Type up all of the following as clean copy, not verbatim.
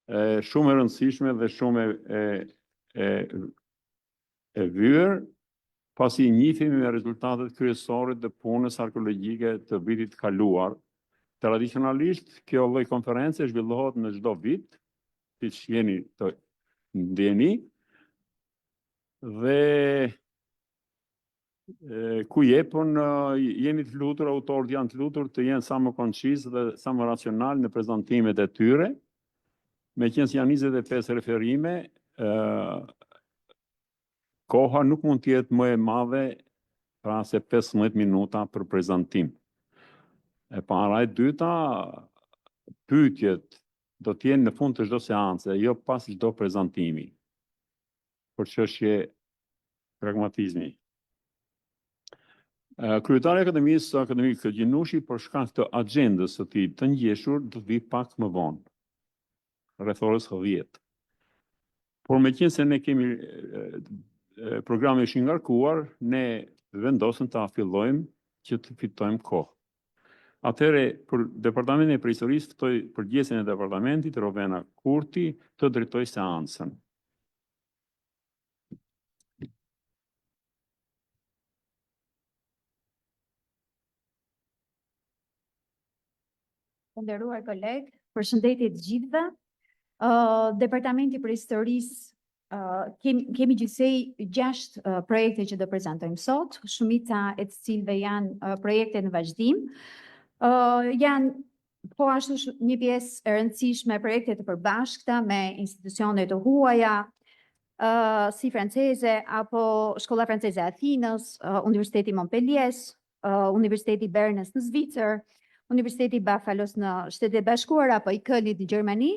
shumë e rëndësishme dhe shumë e vyer, pasi njihemi me rezultatet kryesore të punës arkeologjike të vitit kaluar. Tradicionalisht, kjo lloj konference zhvillohet në çdo vit, siç jeni të ndjeni, dhe ku jeni të lutur, autorët janë të lutur të jenë sa më koncis dhe sa më racional në prezantimet e tyre, me qenë se janë 25 referime, koha nuk mund të jetë më e madhe pra se 15 minuta për prezantim. E para, e dyta, pyetjet do të jenë në fund të çdo seance, jo pas çdo prezantimi. Për çështje pragmatizmi. Kryetari i Akademisë Akademike Gjinushi, për shkak të agjendës së tij të ngjeshur, do të vi pak më vonë, rreth orës 10. Por meqense ne kemi programe është ngarkuar, ne vendosëm ta fillojmë që të fitojmë kohë. Atëherë, për Departamentin e Peristorisë, ftoj përgjegjësin e departamentit, Rovena Kurti, të drejtoj seancën. Nderuar kolegë, përshëndetje të gjithëve. Departamenti i Peristorisë kemi gjithsej 6 projekte që do prezantojmë sot, shumica e të cilëve janë projekte në vazhdim. Janë po ashtu një pjesë e rëndësishme projekte të përbashkëta me institucione të huaja, si franceze apo Shkolla Franceze e Athinës, Universiteti Montpellier, Universiteti Bernës në Zvicër, Universiteti Buffalos në Shtetet e Bashkuara apo i Kölnit në Gjermani.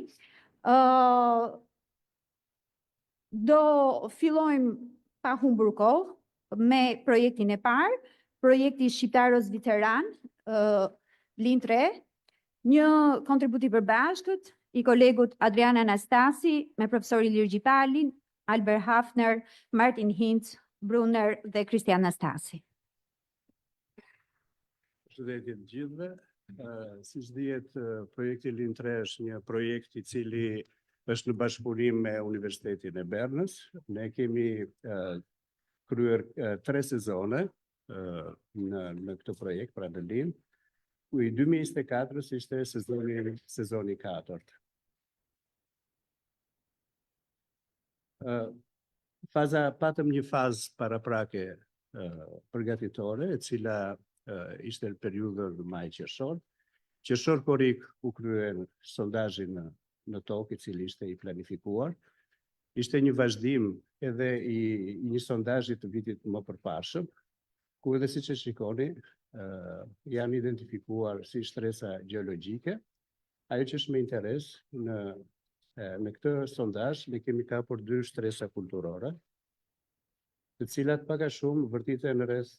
Do fillojmë pa humbur kohë me projektin e parë, projekti shqiptaro-zviceranë, Lindre, një kontribut i përbashkët i kolegut Adriana Anastasi me profesor Ilir Gjipalin, Albert Hafner, Martin Hintz, Brunner dhe Christian Anastasi. Përshëndetje të gjithëve. Siç dihet, projekti Lindre është një projekt i cili është në bashkëpunim me Universitetin e Bernës. Ne kemi kryer 3 sezone në këtë projekt, pra në Lind. I 2024 ishte sezoni 4. Patëm një fazë paraprake përgatitore, e cila ishte në periudhën maj-qershor. Qershor-korrik u kryen sondazhi në tokë, i cili ishte i planifikuar. Ishte një vazhdim edhe i një sondazhi të vitit më përparshëm, ku edhe siç e shikoni, janë identifikuar si shtresa gjeologjike. Ajo që është me interes në këtë sondazh, ne kemi kapur 2 shtresa kulturore, të cilat pak a shumë vërtiten rreth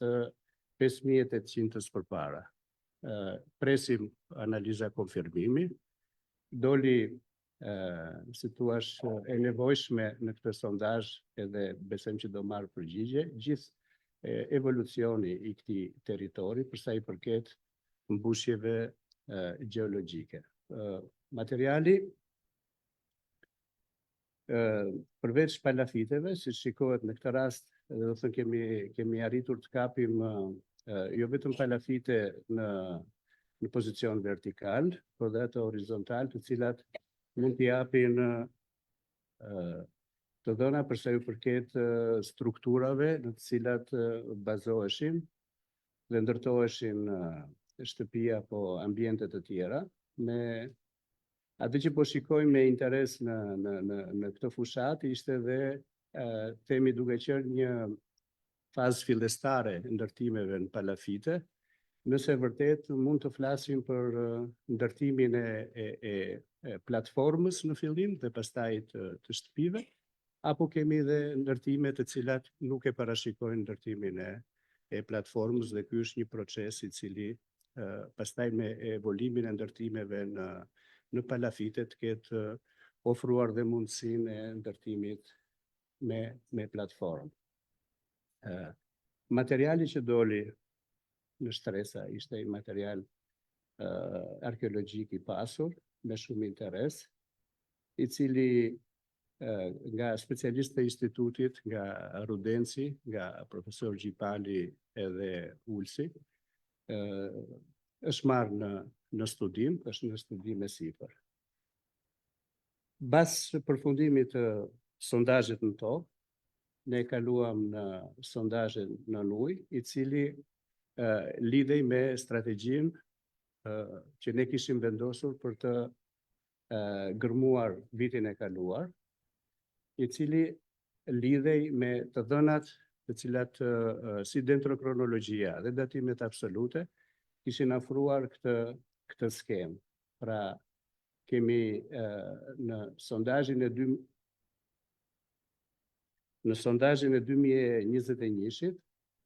5800 të përpara. Presim analiza konfirmimi, doli si thua e nevojshme në këtë sondazh, edhe besojmë që do marrë përgjigje gjithë evolucioni i këtij territori përsa i përket mbushjeve gjeologjike. Materiali përveç palafiteve, si shikohet në këtë rast, do të thënë kemi arritur të kapim jo vetëm palafite në pozicion vertikal, por dhe ato horizontal, të cilat mund t'i japin të dhëna përsa ju përket strukturave në të cilat bazoheshin dhe ndërtoheshin shtëpia apo ambientet të tjera. Atë që po shikojmë me interes në këtë fushat ishte dhe themi duke qenë një fazë fillestare ndërtimeve në palafite, nëse vërtet mund të flasim për ndërtimin e platformës në fillim dhe pastaj të shtëpive, apo kemi dhe ndërtime të cilat nuk e parashikojnë ndërtimin e platformës, dhe ky është një proces i cili pastaj me evolimin e ndërtimeve në palafite të ketë ofruar dhe mundësinë e ndërtimit me platformë. Materiali që doli në shtresa ishte i material arkeologjik i pasur, me shumë interes, i cili nga specialistë e institutit, nga Rudenci, nga profesor Gjipali edhe Ulsi, është marrë në studim, është në studim e sipër. Bas përfundimit të sondazhit në tokë, ne kaluam në sondazhin në ujë, i cili lidhej me strategjinë që ne kishim vendosur për të gërmuar vitin e kaluar, i cili lidhej me të dhënat të cilat si dendrokronologjia dhe datimet absolute kishin afruar këtë skemë. Pra, kemi në sondazhin e 2021-shit,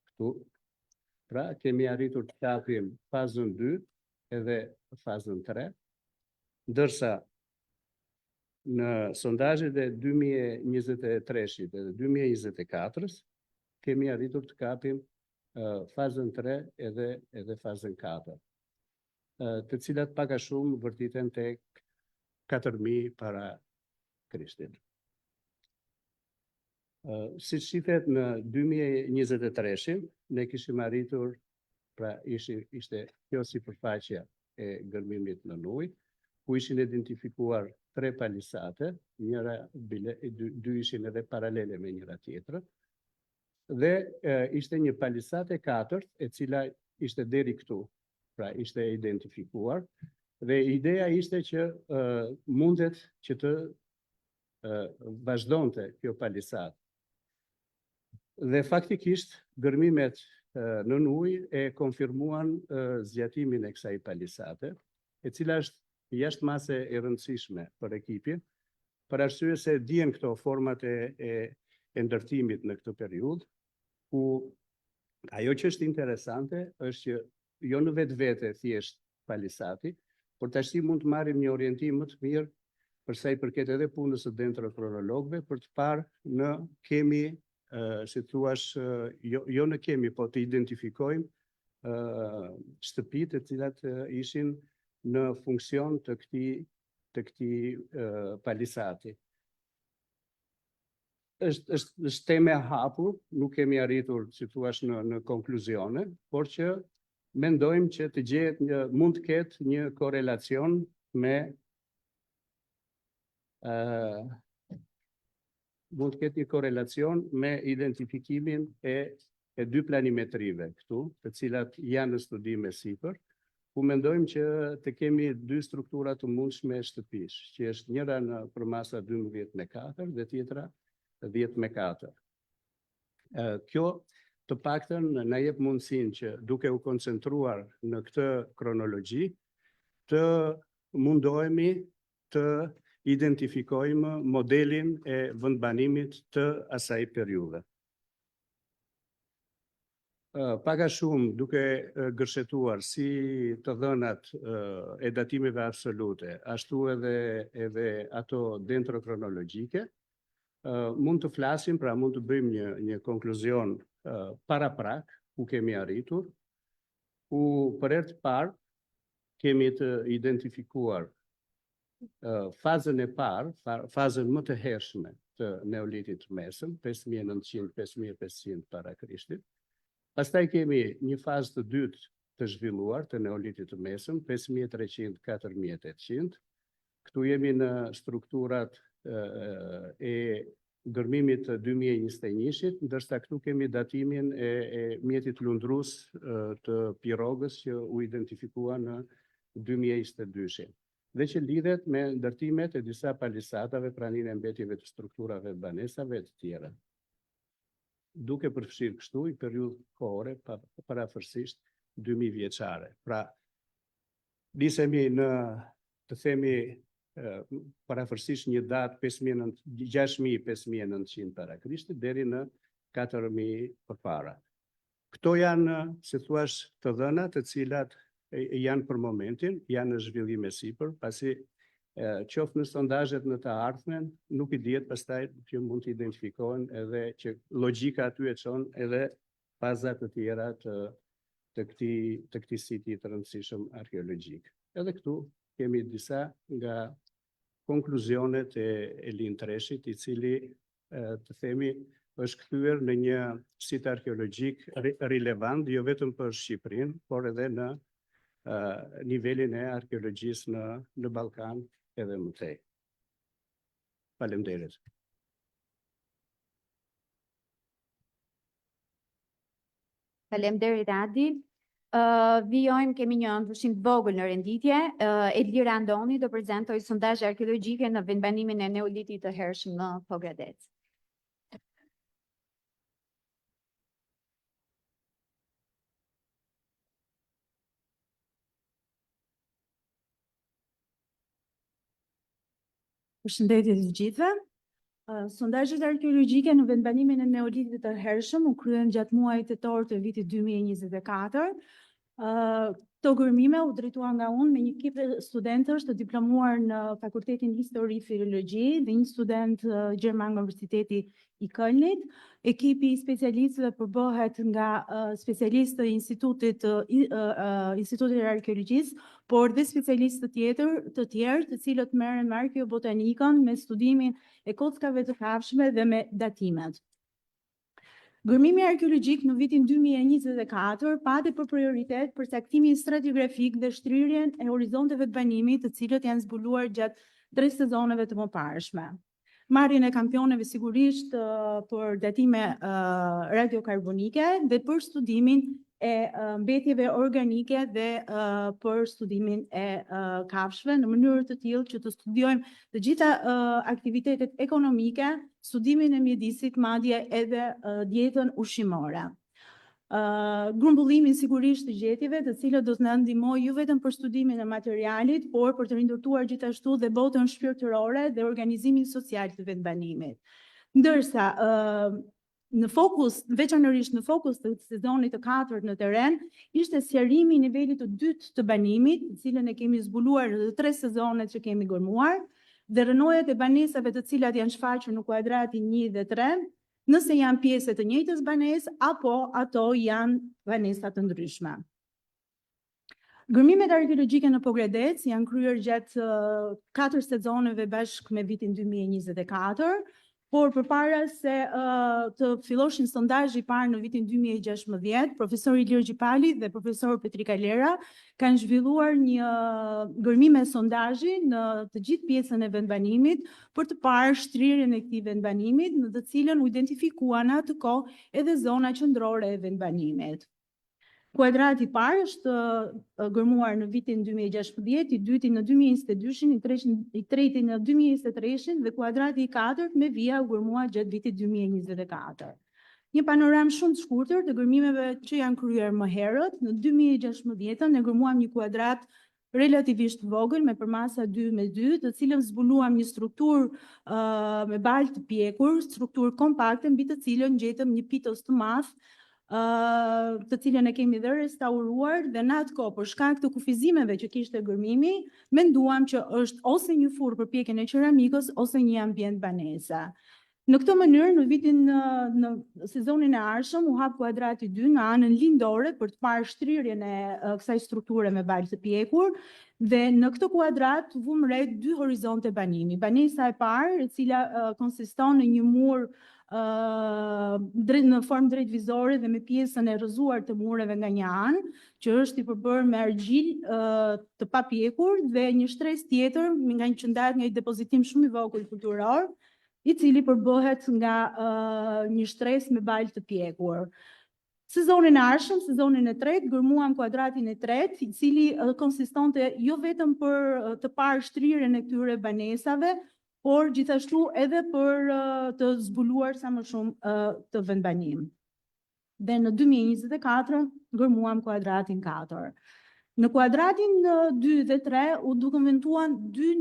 këtu, pra kemi arritur të kapim fazën 2 edhe fazën 3, ndërsa në sondazhet e 2023-shit edhe 2024-s kemi arritur të kapim fazën 3 edhe fazën 4, të cilat pak a shumë vërtiten tek 4.000 para Krishtit. Si shitet në 2023-shin, ne kishim arritur, pra ishte kjo sipërfaqja e gërmimit në ujë, ku ishin identifikuar 3 palisate, dy ishin edhe paralele me njëra tjetrën, dhe ishte një palisate 4, e cila ishte deri këtu, pra ishte identifikuar, dhe ideja ishte që mundet që të vazhdonte kjo palisat. Dhe faktikisht gërmimet në ujë e konfirmuan zgjatimin e kësaj palisate, e cila është jashtë mase e rëndësishme për ekipin, për arsye se dihen këto format e ndërtimit në këtë periudhë, ku ajo që është interesante është që jo në vetvete thjesht palisati, por tash mund të marrim një orientim më të mirë për sa i përket edhe punës së dendrokronologëve për të parë si thuash, jo në kemi, po të identifikojmë shtëpitë të cilat ishin në funksion të këtij palisati. Është temë e hapur, nuk kemi arritur, si thuash, në konkluzione, por që mendojmë që të gjehet mund të ketë një korelacion me identifikimin e 2 planimetrive këtu, të cilat janë në studim e sipër, ku mendojmë që të kemi 2 struktura të mundshme shtëpish, që është njëra në përmasa 12/4 dhe tjetra 10/4. Kjo të paktën na jep mundësinë që duke u koncentruar në këtë kronologji, të mundohemi të identifikojmë modelin e vendbanimit të asaj periudhe. Pak a shumë duke gërshetuar si të dhënat e datimeve absolute, ashtu edhe ato dendrokronologjike, mund të flasim, pra mund të bëjmë një konkluzion paraprak, ku kemi arritur, ku për herë të parë kemi të identifikuar fazën e parë, fazën më të hershme të neolitit mesëm, 5900-5500 para Krishtit. Pastaj kemi një fazë të dytë të zhvilluar të neolitit të mesëm, 5300-4800. Këtu jemi në strukturat e gërmimit të 2021-shit, ndërsa këtu kemi datimin e mjetit lundrus të pirogës që u identifikua në 2022-shin. Dhe që lidhet me ndërtimet e disa palisatave pranin e mbetjeve të strukturave banesave të tjera. Duke përfshirë kështu i periudhë kohore parafërsisht 2000 vjeçare. Pra, nisemi në, të themi, parafërsisht një datë 6.500-5.900 para Krishtit deri në 4.000 përpara. Këto janë, si thuash, të dhëna të cilat janë për momentin, janë në zhvillim e sipër, pasi qoftë në sondazhet në të ardhmen, nuk i dihet pastaj që mund të identifikohen edhe që logjika aty e çon edhe faza të tjera të këtij siti të rëndësishëm arkeologjik. Edhe këtu kemi disa nga konkluzionet e Elin Treshit, i cili të themi është kthyer në një sit arkeologjik relevant jo vetëm për Shqipërinë, por edhe në nivelin e arkeologjisë në Ballkan edhe më tej. Faleminderit. Faleminderit Adil. Vijojmë, kemi një ndryshim të vogël në renditje. Elvira Andoni do prezantoj sondazhe arkeologjike në vendbanimin e neolitit të hershëm në Pogradec. Përshëndetje të gjithëve. Sondazhet arkeologjike në vendbanimin e neolitit të hershëm u kryen gjatë muajit tetor të vitit 2024. Këto gërmime u drejtuan nga unë me një ekip studentësh të diplomuar në Fakultetin Histori Filologji dhe një student gjerman nga Universiteti i Kölnit. Ekipi i specialistëve përbohet nga specialistë të Institutit të Arkeologjisë, por dhe specialistë të tjerë të cilët merren me arkeobotanikën, me studimin e kockave të kafshme dhe me datimet. Gërmimi arkeologjik në vitin 2024 pati për prioritet përcaktimin stratigrafik dhe shtrirjen e horizonteve të banimit, të cilët janë zbuluar gjatë 3 sezoneve të mëparshme. Marrjen e kampioneve sigurisht për datime radiokarbonike dhe për studimin e mbetjeve organike dhe për studimin e kafshëve në mënyrë të tillë që të studiojmë të gjitha aktivitetet ekonomike, studimin e mjedisit, madje edhe dietën ushqimore. Grumbullimin sigurisht të gjetjeve, të cilët do të na ndihmojë jo vetëm për studimin e materialit, por për të rindërtuar gjithashtu dhe botën shpirtërore dhe organizimin social të vendbanimit. Ndërsa në fokus, veçanërisht në fokus të sezonit të 4 në teren, ishte sqarimi i nivelit të dytë të banimit, të cilën e kemi zbuluar në 3 sezonet që kemi gërmuar, dhe rënojat e banesave të cilat janë shfaqur në kuadratin 1 dhe 3, nëse janë pjesë të njëjtës banesë apo ato janë banesa të ndryshme. Gërmimet arkeologjike në Pogradec janë kryer gjatë 4 sezoneve bashkë me vitin 2024, por përpara se të filloshin sondazhi i parë në vitin 2016, profesor Ilir Gjipali dhe profesor Petrika Lera kanë zhvilluar një gërmime sondazhi në të gjithë pjesën e vendbanimit për të parë shtrirjen e këtij vendbanimit, në të cilën u identifikuan atë kohë edhe zona qendrore e vendbanimit. Kuadrati i parë është gërmuar në vitin 2016, i dyti në 2022, i treti në 2023 dhe kuadrati i katërt me vija u gërmuar gjatë vitit 2024. Një panoramë shumë të shkurtër të gërmimeve që janë kryer më herët. Në 2016 ne gërmuam një kuadrat relativisht vogël me përmasa 2x2, të cilën zbuluam një strukturë me balë të pjekur, strukturë kompakte mbi të cilën gjetëm një pitos të madh, të cilën e kemi dhe restauruar, dhe në atë kohë për shkak të kufizimeve që kishte gërmimi, menduam që është ose një furrë për pjekjen e qeramikës ose një ambient banesa. Në këtë mënyrë, në sezonin e ardhshëm u hap kuadrati 2 në anën lindore për të parë shtrirjen e kësaj strukture me balë të pjekur, dhe në këtë kuadrat vum re 2 horizonte banimi. Banesa e parë, e cila konsiston në një mur në formë drejtvizore dhe me pjesën e rrëzuar të mureve nga një anë, që është i përbërë me argjil të papjekur, dhe një shtres tjetër nga një qëndat nga një depozitim shumë i vogël kulturor, i cili përbëhet nga një shtres me balë të pjekur. Sezonin e ardhshëm, sezonin e tretë, gërmuam kuadratin e tretë, i cili konsistonte jo vetëm për të parë shtrirjen e këtyre banesave, por gjithashtu edhe për të zbuluar sa më shumë të vendbanim. Dhe në 2024 gërmuam kuadratin 4. Në kuadratin 2 dhe 3 u dokumentuan 3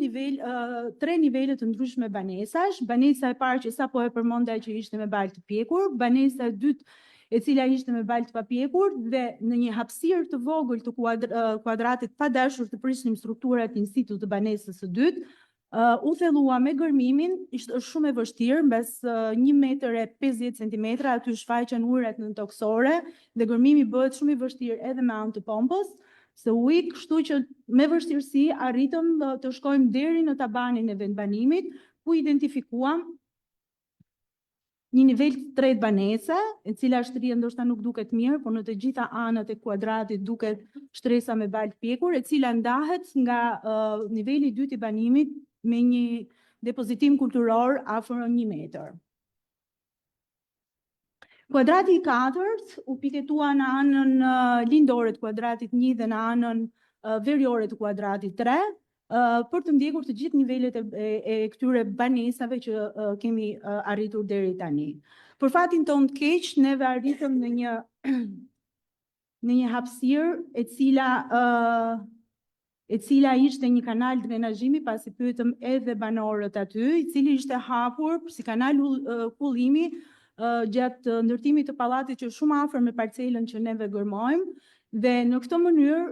nivele të ndryshme banesash. Banesa e parë që sapo e përmenda që ishte me balë të pjekur, banesa e dytë e cila ishte me balë të papjekur, dhe në një hapësirë të vogël të kuadratit pa dashur të prisnim strukturat in situ të banesës së dytë, u thellua me gërmimin, ishte shumë e vështirë, mbas 1,50 m aty shfaqen urat nëntoksore dhe gërmimi bëhet shumë i vështirë edhe me anë të pompës. se u ik, kështu që me vështirësi arritëm të shkojmë deri në tabanin e vendbanimit, ku identifikuam një nivel të tretë banese, e cila shtria ndoshta nuk duket mirë, por në të gjitha anët e kuadratit duket shtresa me balë pjekur, e cila ndahet nga niveli i dytë i banimit me një depozitim kulturor afër 1 metër. Kuadrati i 4 u piketua në anën lindore të kuadratit 1 dhe në anën veriore të kuadratit 3, për të ndjekur të gjithë nivelet e këtyre banesave që kemi arritur deri tani. Për fatin tonë të keq, neve arritëm në një hapësirë e cila ishte një kanal drenazhimi, pasi pyetëm edhe banorët aty, i cili ishte hapur si kanal kullimi gjatë ndërtimit të pallatit që shumë afër me parcelën që neve gërmojmë, dhe në këtë mënyrë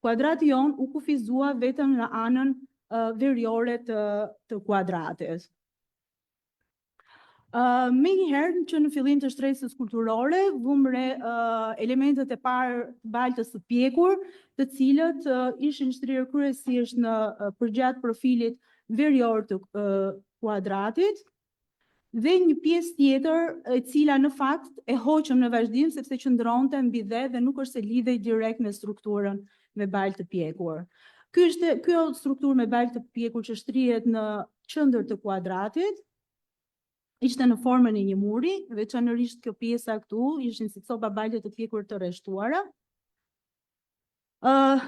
kuadrati jon u kufizua vetëm në anën veriore të kuadratit. Me njëherë që në fillim të shtresës kulturore, vumre elementet e parë baltës së pjekur, të cilët ishin shtrirë kryesisht në përgjatë profilit verior të kuadratit, dhe një pjesë tjetër e cila në fakt e hoqëm në vazhdim sepse qëndronte mbi dhe nuk është se lidhej direkt me strukturën me balë të pjekur. Kjo strukturë me balë të pjekur që shtrihet në qendër të kuadratit, ishte në formën e një muri, veçanërisht kjo pjesa këtu, ishin si copa balë të pjekur të rreshtuara.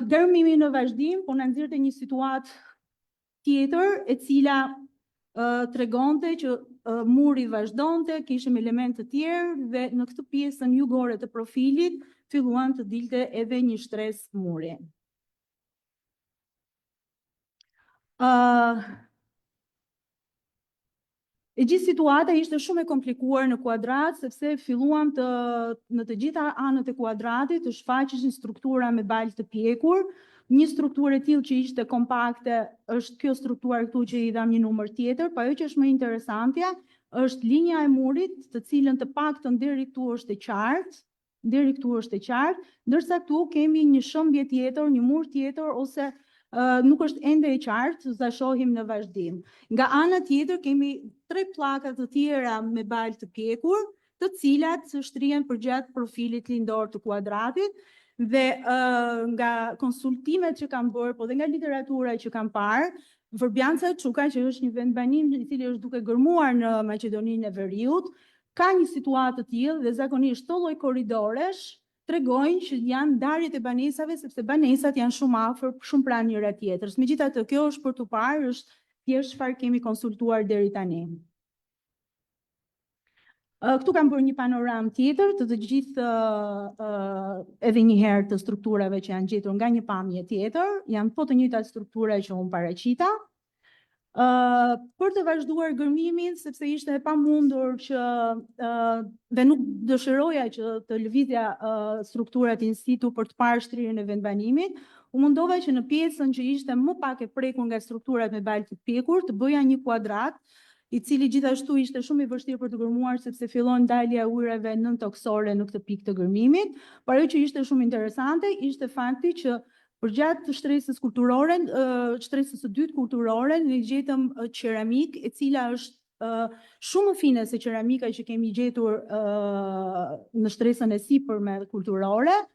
Dërmimi në vazhdim, po na nxirrte një situatë tjetër, e cila tregonte që muri vazhdonte, kishim elemente të tjerë dhe në këtë pjesën jugore të profilit filluan të dilte edhe një shtresë muri. E gjithë situata ishte shumë e komplikuar në kuadrat, sepse filluam në të gjitha anët e kuadratit të shfaqeshin struktura me balë të pjekur. Një strukturë e tillë që ishte kompakte është kjo strukturë këtu që i dham një numër tjetër, po ajo që është më interesantja është linja e murit, të cilën të paktën deri këtu është e qartë, ndërsa këtu kemi një shëmbje tjetër, një mur tjetër ose nuk është ende e qartë, sa shohim në vazhdim. Nga ana tjetër kemi 3 pllaka të tjera me balë të pjekur, të cilat shtrihen përgjatë profilit lindor të kuadratit, dhe nga konsultimet që kam bërë, po dhe nga literatura që kam parë, Vrbjanca Çuka, që është një vendbanim i cili është duke gërmuar në Maqedoninë e Veriut, ka një situatë të tillë dhe zakonisht këto lloj korridoresh tregojnë që janë ndarjet e banesave, sepse banesat janë shumë afër, shumë pranë njëra tjetrës. Megjithatë, kjo është për tu parë, është thjesht çfarë kemi konsultuar deri tani. Këtu kam bërë një panoram tjetër të gjithë edhe një herë të strukturave që janë gjetur nga një pamje tjetër, janë po të njëjtat struktura që unë paraqita. Për të vazhduar gërmimin, sepse ishte e pamundur që dhe nuk dëshiroja që të lëvizja strukturat in situ për të parë shtrirjen e vendbanimit, u mundova që në pjesën që ishte më pak e prekur nga strukturat me balë të pjekur, të bëja një kuadrat, i cili gjithashtu ishte shumë i vështirë për të gërmuar sepse fillon dalja e ujrave nëntoksore në këtë pikë të gërmimit, por ajo që ishte shumë interesante ishte fakti që përgjatë shtresës kulturore, shtresës së dytë kulturore, ne gjetëm qeramik, e cila është shumë më fine se qeramika që kemi gjetur në shtresën e sipërme kulturore.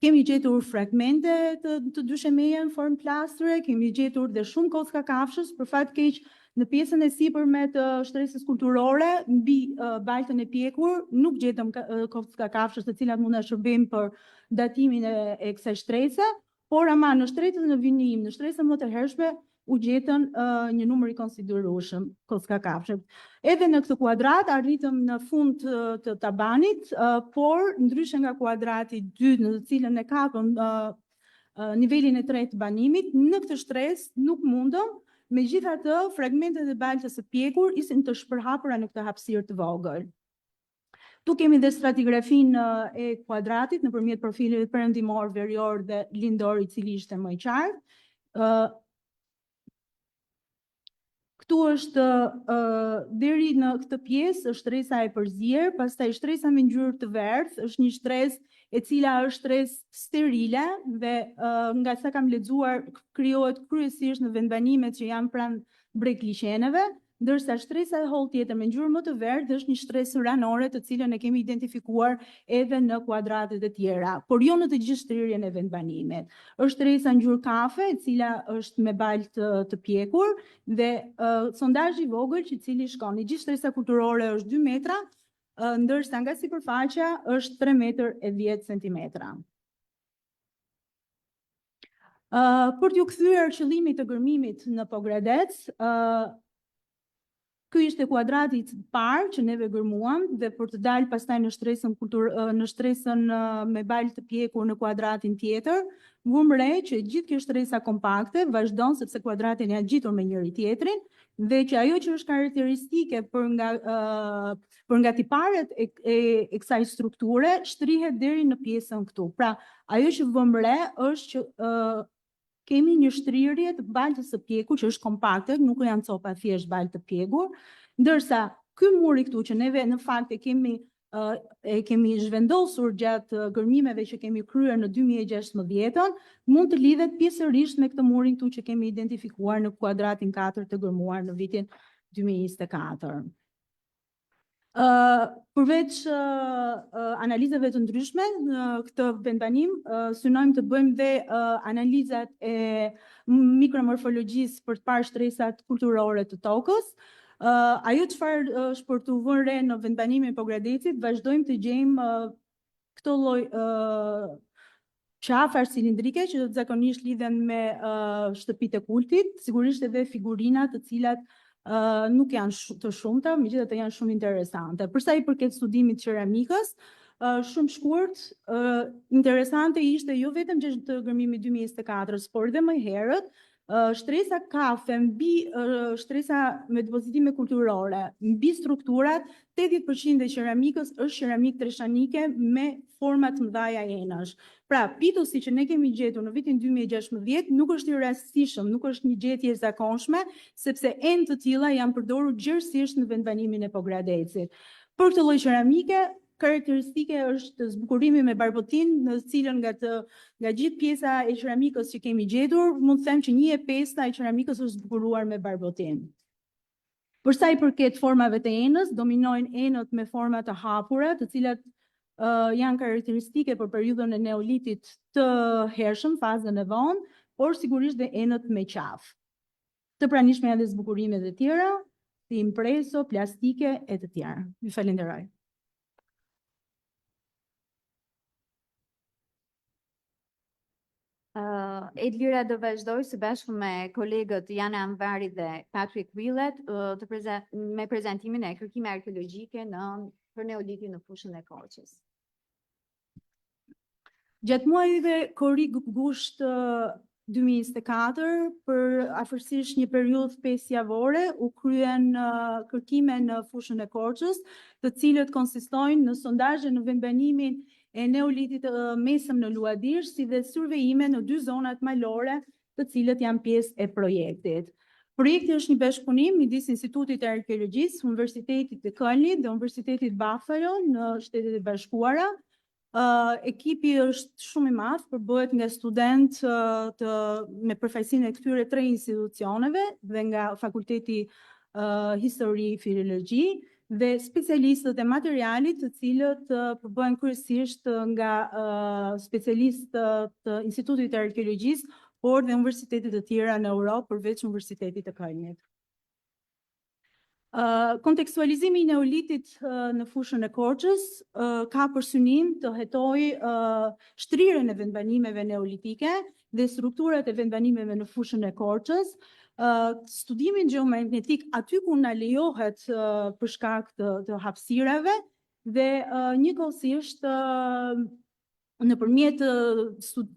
Kemi gjetur fragmente të dyshemeje në formë plastre, kemi gjetur dhe shumë kocka kafshës, për fat keq në pjesën e sipërme të shtresës kulturore, mbi baltën e pjekur, nuk gjetëm kocka kafshës të cilat mund na shërbejnë për datimin e kësaj shtrese, por ama në shtresën në vinim, në stresën më të hershme, u gjetën një numër i konsiderueshëm kocka kafshë. Edhe në këtë kuadrat arritëm në fund të tabanit, por ndryshe nga kuadrati 2 në të cilën e kapëm nivelin e 3 të banimit, në këtë shtresë nuk mundëm, megjithatë fragmentet e baltës së pjekur ishin të shpërhapura në këtë hapësirë të vogël. Tu kemi dhe stratigrafinë e kuadratit nëpërmjet profilit perëndimor, verior dhe lindor, i cili ishte më i qartë. Këtu është deri në këtë pjesë është shtresa e përzier, pastaj shtresa me ngjyrë të verdhë është një shtresë e cila është shtresë sterile dhe nga sa kam lexuar krijohet kryesisht në vendbanimet që janë pranë breglicheneve, ndërsa shtresa e holl tjetër me ngjyrë më të verdhë është një shtresë ranore të cilën e kemi identifikuar edhe në kuadratet e tjera, por jo në të gjithë shtrirjen e vendbanimit. Është shtresa ngjyrë kafe, e cila është me balë të pjekur dhe sondazhi i vogël i cili shkon. Gjithë shtresa kulturore është 2 metra, ndërsa nga sipërfaqja është 3 metër e 10 centimetra. Për t'ju kthyer qëllimit të gërmimit në Pogradec, ky ishte kuadrati i parë që neve gërmuam dhe për të dalë pastaj në shtresën me balë të pjekur në kuadratin tjetër, vëmë re që gjithë kjo shtresa kompakte vazhdon sepse kuadratin janë gjitur me njëri tjetrin dhe që ajo që është karakteristike për nga tiparet e kësaj strukture shtrihet deri në pjesën këtu. Pra, ajo që vëmë re është që kemi një shtrirje të baltës së pjekur që është kompakte, nuk janë copa thjesht balë të pjekur, ndërsa ky muri këtu që neve në fakt e kemi zhvendosur gjatë gërmimeve që kemi kryer në 2016, mund të lidhet pjesërisht me këtë murin këtu që kemi identifikuar në kuadratin 4 të gërmuar në vitin 2024. Përveç analizave të ndryshme në këtë vendbanim, synojmë të bëjmë dhe analizat e mikromorfologjisë për të parë shtresat kulturore të tokës. Ajo çfarë është për të vënë re në vendbanimin e Pogradecit, vazhdojmë të gjejmë këto lloj qafar cilindrike që zakonisht lidhen me shtëpitë e kultit, sigurisht edhe figurina të cilat nuk janë të shumta, megjithatë janë shumë interesante. Për sa i përket studimit të qeramikës, shumë shkurt, interesante ishte jo vetëm gjatë gërmimit 2024, por edhe më herët, shtresa kafe mbi shtresa me depozitime kulturore, mbi strukturat, 80% e qeramikës është qeramik treshanike me forma të mëdha enësh. Pra, pitusi që ne kemi gjetur në vitin 2016 nuk është i rastishëm, nuk është një gjetje e zakonshme, sepse enë të tilla janë përdorur gjërësisht në vendbanimin e Pogradecit. Për këtë lloj qeramike, karakteristike është zbukurimi me barbotin, në cilën nga gjithë pjesa e qeramikës që kemi gjetur, mund të them që 1/5 e qeramikës është zbukuruar me barbotin. Për sa i përket formave të enës, dominojnë enët me forma të hapura, të cilat janë karakteristike për periudhën e neolitit të hershëm, fazën e vonë, por sigurisht dhe enët me qafë. Të pranishme janë dhe zbukurimet e tjera, si impreso, plastike e të tjera. Ju falenderoj. Edlira do vazhdoj së bashku me kolegët Jana Anvari dhe Patrick Willett me prezentimin e kërkime arkeologjike për neolitin në fushën e Korçës. Gjatë muajve korrik gusht 2024, për afërsisht një periudhë 5 javore, u kryen kërkime në fushën e Korçës, të cilët konsistojnë në sondazhe në vendbanimin e neolitit mesëm në Luadir, si dhe survejime në 2 zonat malore, të cilët janë pjesë e projektit. Projekti është një bashkëpunim midis Institutit të Arkeologjisë, Universitetit të Kölnit dhe Universitetit Buffalo në Shtetet e Bashkuara. Ekipi është shumë i madh, përbëhet nga studentë me përfaqësinë e këtyre 3 institucioneve dhe nga Fakulteti Histori Filologji dhe specialistët e materialit, të cilët përbëhen kryesisht nga specialistë të Institutit të Arkeologjisë, por dhe universitetet të tjera në Europë, përveç Universitetit të Kölnit. Kontekstualizimi i neolitit në fushën e Korçës ka për synim të hetojë shtrirjen e vendbanimeve neolitike dhe strukturat e vendbanimeve në fushën e Korçës, studimin gjeomagnetik aty ku na lejohet për shkak të hapësirave dhe njëkohësisht nëpërmjet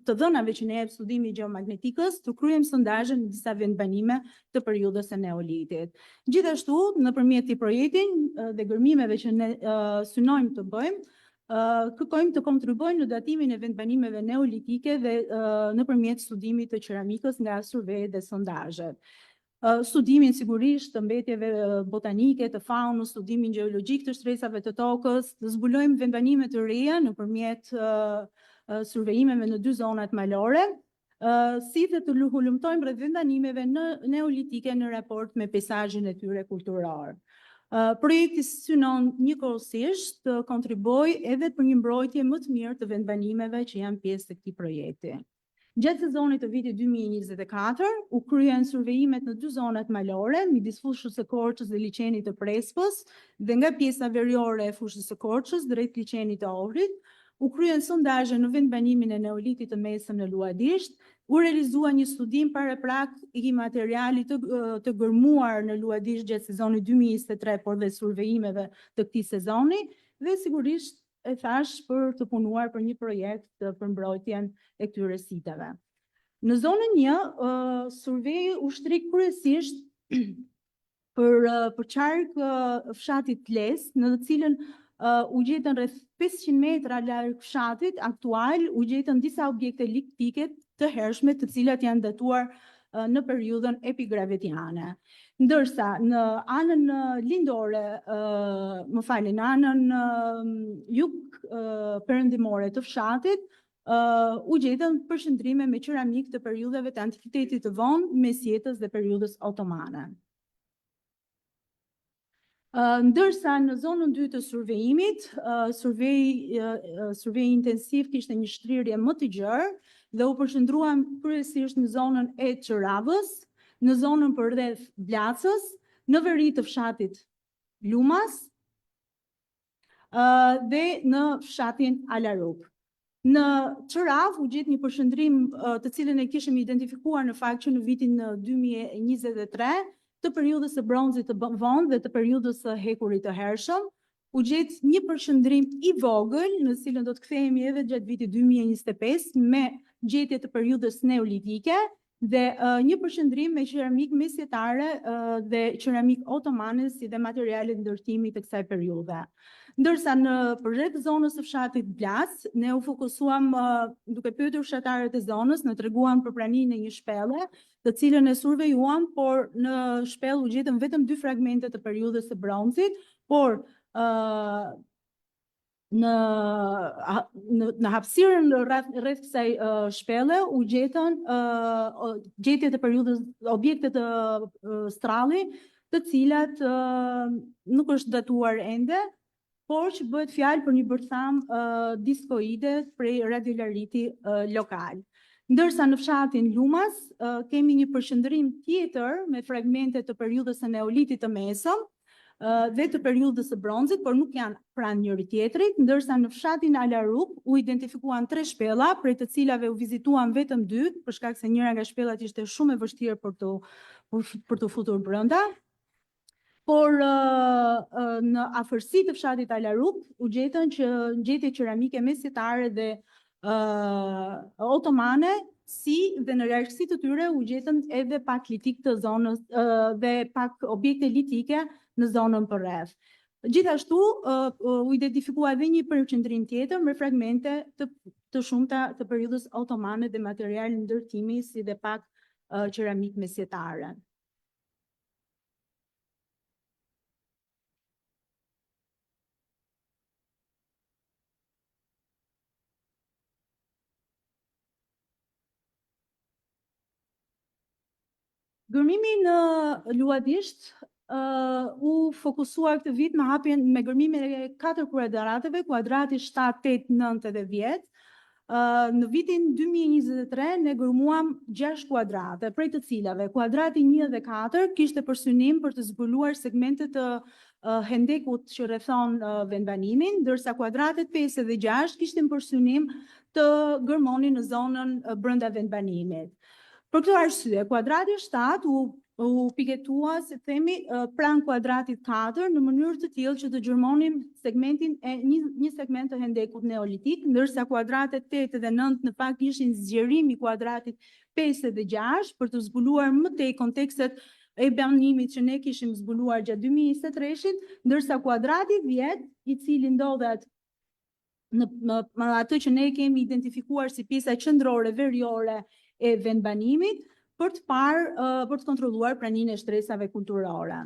të dhënave që ne jep studimi i gjeomagnetikës, të kryejmë sondazhe në disa vendbanime të periudhës së neolitit. Gjithashtu, nëpërmjet këtij projekti dhe gërmimeve që ne synojmë të bëjmë, kërkojmë të kontribuojmë në datimin e vendbanimeve neolitike dhe nëpërmjet studimit të qeramikës nga survejet dhe sondazhet. studimin sigurisht të mbetjeve botanike, të faunës, studimin gjeologjik të shtresave të tokës, të zbulojmë vendbanime të reja nëpërmjet survejimeve në 2 zonat malore, si dhe të hulumtojmë rreth vendbanimeve neolitike në raport me peizazhin e tyre kulturor. Projekti synon njëkohësisht të kontribojë edhe për një mbrojtje më të mirë të vendbanimeve që janë pjesë të këtij projekti. Gjatë sezonit të vitit 2024, u kryen survejimet në 2 zonat malore, midis fushës së Korçës dhe liçenit të Prespës, dhe nga pjesa veriore e fushës së Korçës drejt liçenit të Ohrit. U kryen sondazhe në vendbanimin e neolitit të mesëm në Luadisht, u realizua një studim paraprak i materialit të gërmuar në Luadisht gjatë sezonit 2023, por dhe survejimeve të këtij sezoni, dhe sigurisht e thash për të punuar për një projekt për mbrojtjen e këtyre siteve. Në zonën 1, surveji u shtrik kryesisht për qark fshatit Tles, në të cilën u gjetën rreth 500 metra larg fshatit aktual, u gjetën disa objekte liktike të hershme, të cilat janë datuar në periudhën epigravetiane. Ndërsa në anën lindore, në anën jug perëndimore të fshatit, u gjetën përshëndrime me qeramik të periudhave të antikitetit të vonë, mesjetës dhe periudhës otomane. Ndërsa në zonën 2 të survejimit, surveji intensiv kishte një shtrirje më të gjerë dhe u përshëndruan kryesisht në zonën e Çëravës, në zonën përreth Blacës, në veri të fshatit Lumas dhe në fshatin Alaruk. Në Çëravë u gjet një përshëndrim të cilën e kishim identifikuar në fakt që në vitin 2023, të periudhës së bronzit të vonë dhe të periudhës së hekurit të hershëm, u gjet një përshëndrim i vogël, në cilën do të kthehemi edhe gjatë vitit 2025 me gjetje të periudhës neolitike dhe një përshëndrim me qeramik mesjetare dhe qeramik otomane si dhe materiale ndërtimi të kësaj periudhe. Ndërsa në përreth zonës së fshatit Blas, ne u fokusuam duke pyetur fshatarët e zonës, në treguan për praninë e një shpelle, të cilën e survejuan, por në shpellë u gjetën vetëm 2 fragmente të periudhës së bronzit, por në hapësirën rreth kësaj shpelle u gjetën gjetje të periudhës, objekte të stralli, të cilat nuk është datuar ende, por që bëhet fjalë për një bërtham diskoide prej radiolariti lokal. Ndërsa në fshatin Lumas kemi një përshëndrim tjetër me fragmente të periudhës së neolitit të mesëm dhe të periudhës së bronzit, por nuk janë pranë njëri tjetrit, ndërsa në fshatin Alaruk u identifikuan 3 shpella, prej të cilave u vizituan vetëm 2, për shkak se njëra nga shpellat ishte shumë e vështirë për të futur brenda. Por në afërsi të fshatit Alaruk u gjetën gjetje qeramike mesjetare dhe otomane, si dhe në largësi të tyre u gjetën edhe pak litik të zonës dhe pak objekte litike në zonën përreth. Gjithashtu u identifikua edhe një përqendrim tjetër me fragmente të shumta të periudhës otomane dhe material ndërtimi si dhe pak qeramik mesjetare. Gërmimi në Luadisht u fokusua këtë vit me hapjen me gërmimin e 4 kuadrateve, kuadrati 7, 8, 9 dhe 10. Në vitin 2023 ne gërmuam 6 kuadrate, prej të cilave kuadrati 1 dhe 4 kishte për synim për të zbuluar segmentet të hendekut që rrethon vendbanimin, ndërsa kuadratet 5 dhe 6 kishtin për synim të gërmonin në zonën brenda vendbanimit. Për këtë arsye, kuadrati 7 u piketua, si themi, pranë kuadratit 4 në mënyrë të tillë që të gjërmonim segmentin e një segment të hendekut neolitik, ndërsa kuadratet 8 dhe 9 në fakt ishin zgjerim i kuadratit 5 dhe 6 për të zbuluar më tej kontekstet e banimit që ne kishim zbuluar gjatë 2023-shit, ndërsa kuadrati 10, i cili ndodhet në atë që ne kemi identifikuar si pjesa qendrore veriore e vendbanimit, për të kontrolluar praninë e shtresave kulturore.